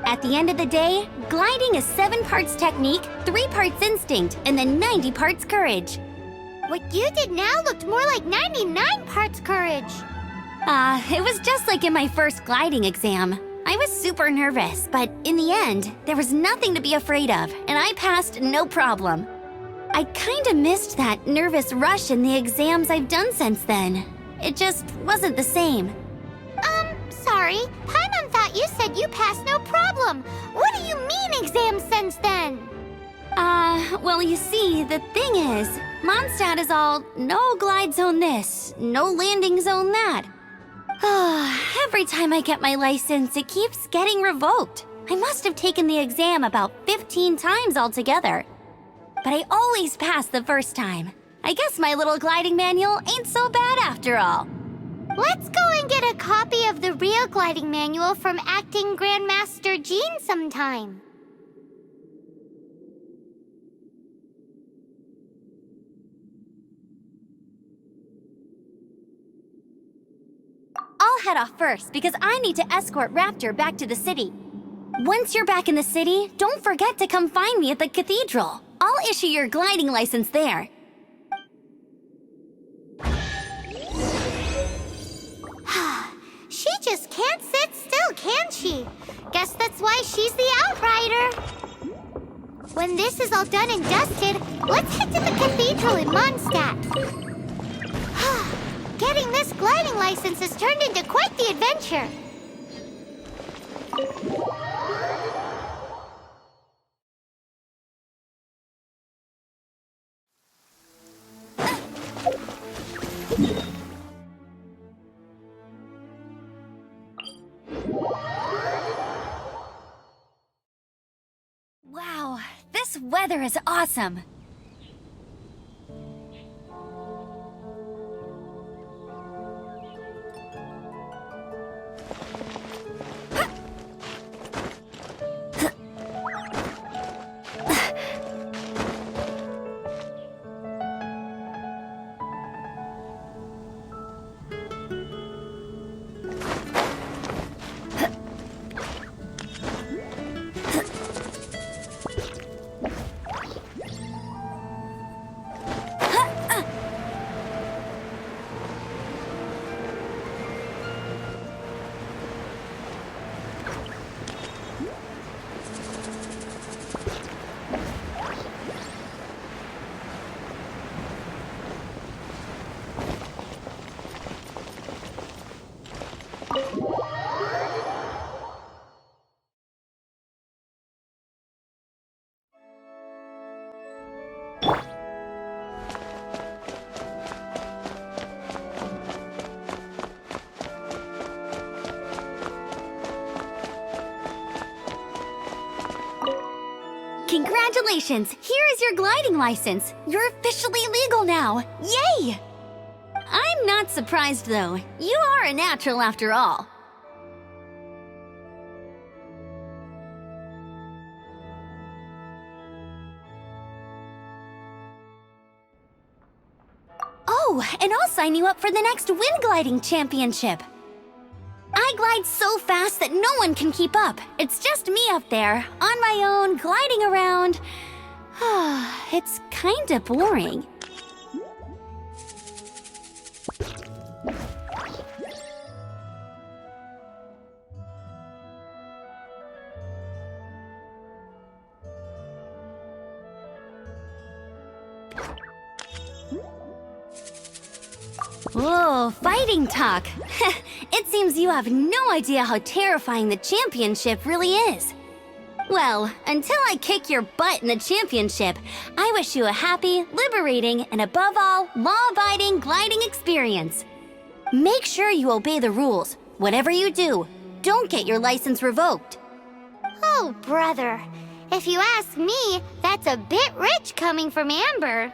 At the end of the day, gliding is 7 parts technique, 3 parts instinct, and then 90 parts courage. What you did now looked more like 99 parts courage. It was just like in my first gliding exam. I was super nervous, but in the end, there was nothing to be afraid of, and I passed no problem. I kinda missed that nervous rush in the exams I've done since then. It just wasn't the same. Sorry. Paimon thought you said you passed no problem. What do you mean exams since then? Well, you see, the thing is, Mondstadt is all no glide zone this, no landing zone that. Every time I get my license, it keeps getting revoked. I must have taken the exam about 15 times altogether. But I always pass the first time. I guess my little gliding manual ain't so bad after all. Let's go and get a copy of the real gliding manual from Acting Grandmaster Jean sometime. I'll head off first because I need to escort Raptor back to the city. Once you're back in the city, don't forget to come find me at the cathedral. I'll issue your gliding license there. She just can't sit still, can she? Guess that's why she's the outrider. When this is all done and dusted, let's head to the cathedral in Mondstadt. Getting this gliding license has turned into quite the adventure. Wow, this weather is awesome. Congratulations! Here is your gliding license. You're officially legal now. Yay! I'm not surprised, though. You are a natural after all. Oh, and I'll sign you up for the next wind gliding championship. I glide so fast that no one can keep up. It's just me up there, on my own, gliding around. It's kinda boring. Whoa, fighting talk. It seems you have no idea how terrifying the championship really is. Well, until I kick your butt in the championship, I wish you a happy, liberating, and above all, law-abiding gliding experience. Make sure you obey the rules. Whatever you do, don't get your license revoked. Oh, brother. If you ask me, that's a bit rich coming from Amber.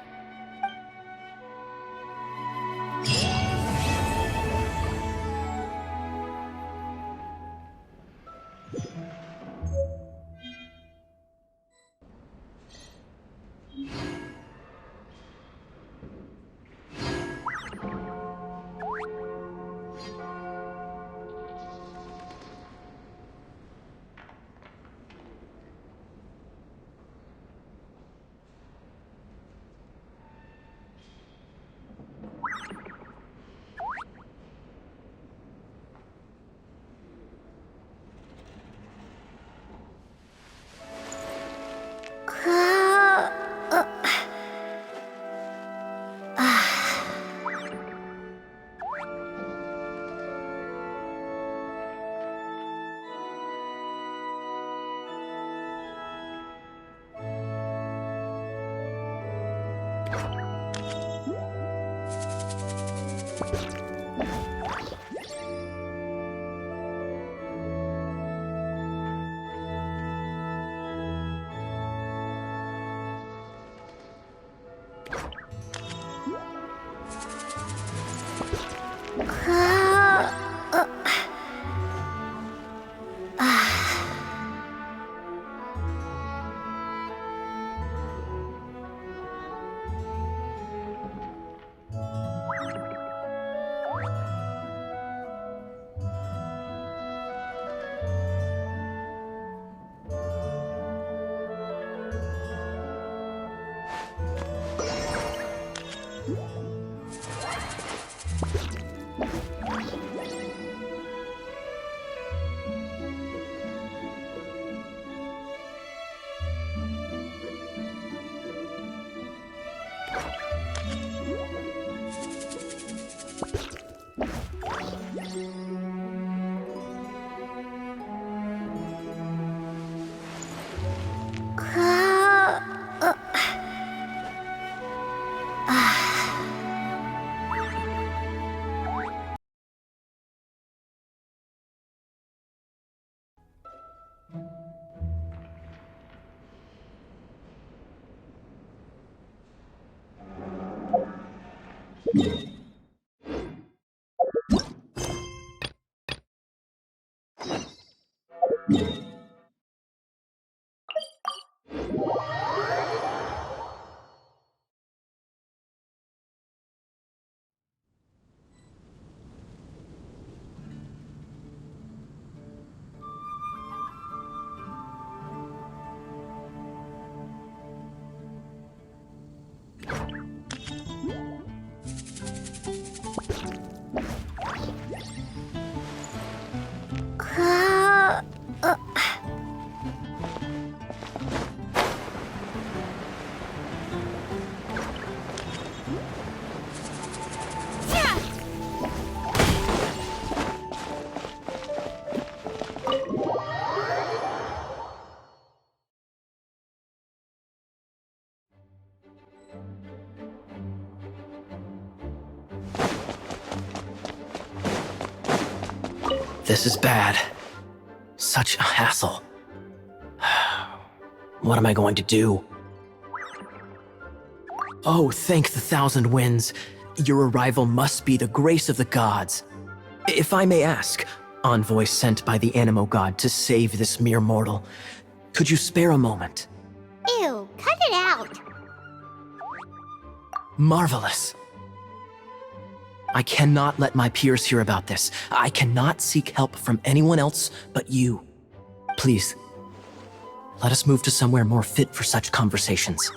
This is bad. Such a hassle. What am I going to do? Oh, thank the thousand winds. Your arrival must be the grace of the gods. If I may ask, envoy sent by the Animo God to save this mere mortal, could you spare a moment? Ew, cut it out. Marvelous. I cannot let my peers hear about this. I cannot seek help from anyone else but you. Please, let us move to somewhere more fit for such conversations.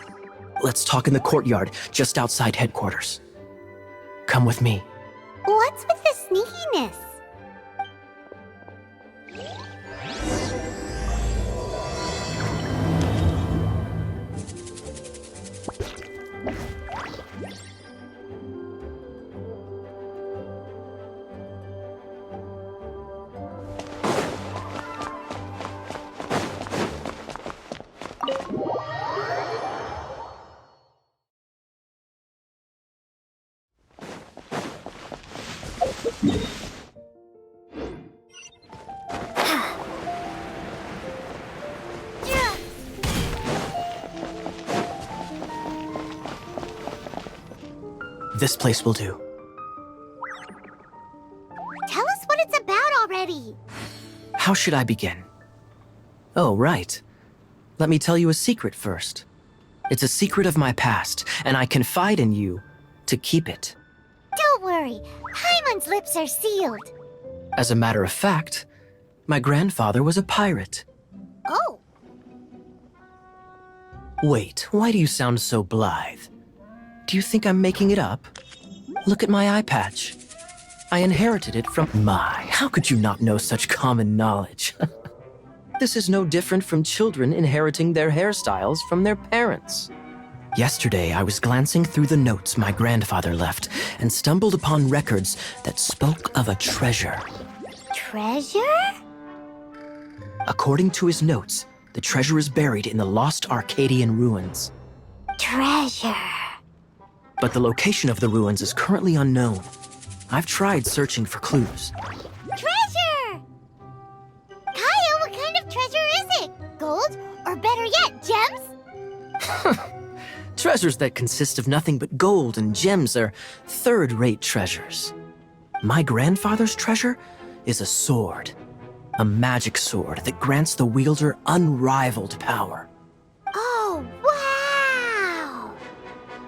Let's talk in the courtyard, just outside headquarters. Come with me. What's with the sneakiness? This place will do. Tell us what it's about already. How should I begin? Oh, right. Let me tell you a secret first. It's a secret of my past, and I confide in you to keep it. Don't worry, Paimon's lips are sealed. As a matter of fact, my grandfather was a pirate. Oh, Wait, why do you sound so blithe? Do you think I'm making it up? Look at my eye patch. I inherited it from how could you not know such common knowledge? This is no different from children inheriting their hairstyles from their parents. Yesterday, I was glancing through the notes my grandfather left and stumbled upon records that spoke of a treasure. treasure? According to his notes, the treasure is buried in the lost Arcadian ruins. Treasure. But the location of the ruins is currently unknown. I've tried searching for clues. Treasure! Kaya, what kind of treasure is it? Gold? Or better yet, gems? Treasures that consist of nothing but gold and gems are third-rate treasures. My grandfather's treasure is a sword. A magic sword that grants the wielder unrivaled power. Oh, wow!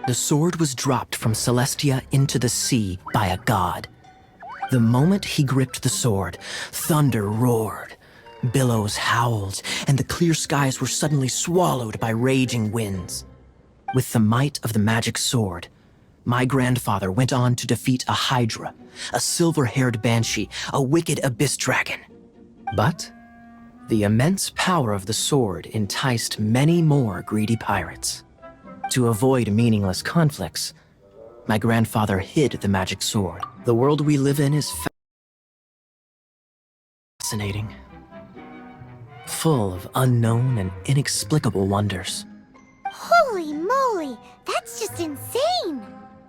The sword was dropped from Celestia into the sea by a god. The moment he gripped the sword, thunder roared, billows howled, and the clear skies were suddenly swallowed by raging winds. With the might of the magic sword, my grandfather went on to defeat a hydra, a silver-haired banshee, a wicked abyss dragon. But the immense power of the sword enticed many more greedy pirates. To avoid meaningless conflicts, my grandfather hid the magic sword. The world we live in is fascinating, full of unknown and inexplicable wonders. Holy moly, that's just insane!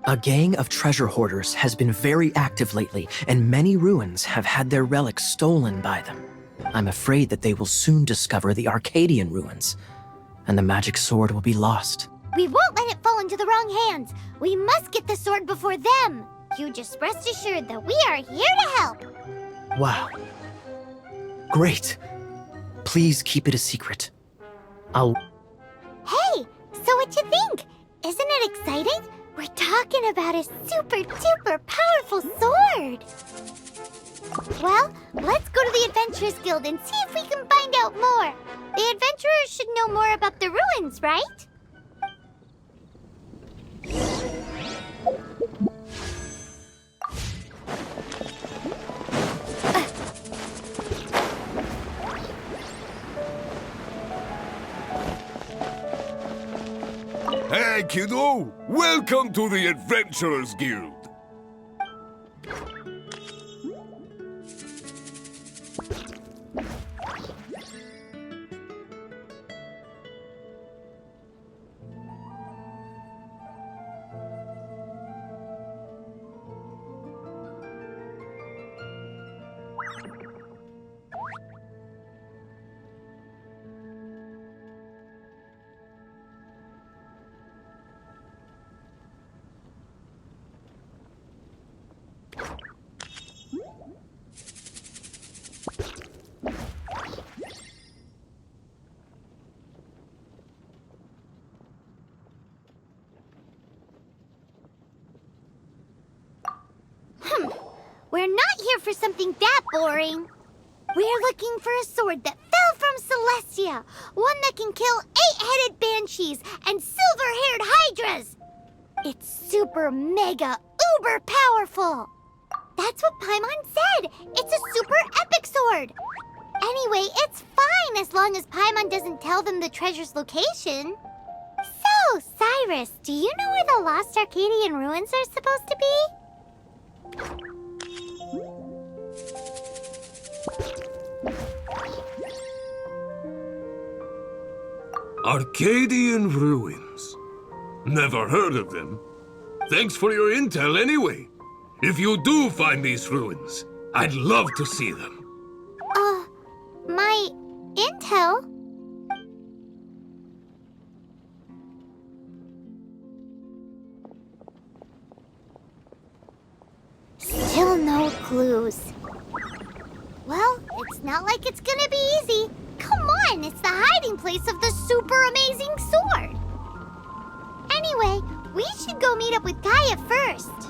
A gang of treasure hoarders has been very active lately, and many ruins have had their relics stolen by them. I'm afraid that they will soon discover the Arcadian ruins, and the magic sword will be lost. We won't let it fall into the wrong hands. We must get the sword before them. You just rest assured that we are here to help. Wow. Great. Please keep it a secret. Hey, so what you think? Isn't it exciting? We're talking about a super-duper powerful sword. Well, let's go to the Adventurers Guild and see if we can find out more. The adventurers should know more about the ruins, right? Hey, kiddo! Welcome to the Adventurers Guild! We're not here for something that boring. We're looking for a sword that fell from Celestia. One that can kill 8-headed banshees and silver-haired hydras. It's super mega uber powerful. That's what Paimon said. It's a super epic sword. Anyway, it's fine as long as Paimon doesn't tell them the treasure's location. So, Cyrus, do you know where the lost Arcadian ruins are supposed to be? Arcadian ruins. Never heard of them. Thanks for your intel anyway. If you do find these ruins, I'd love to see them. My intel? Still no clues. Well, it's not like it's gonna be easy. Come on, it's the hiding place of the super amazing sword. Anyway, we should go meet up with Gaia first.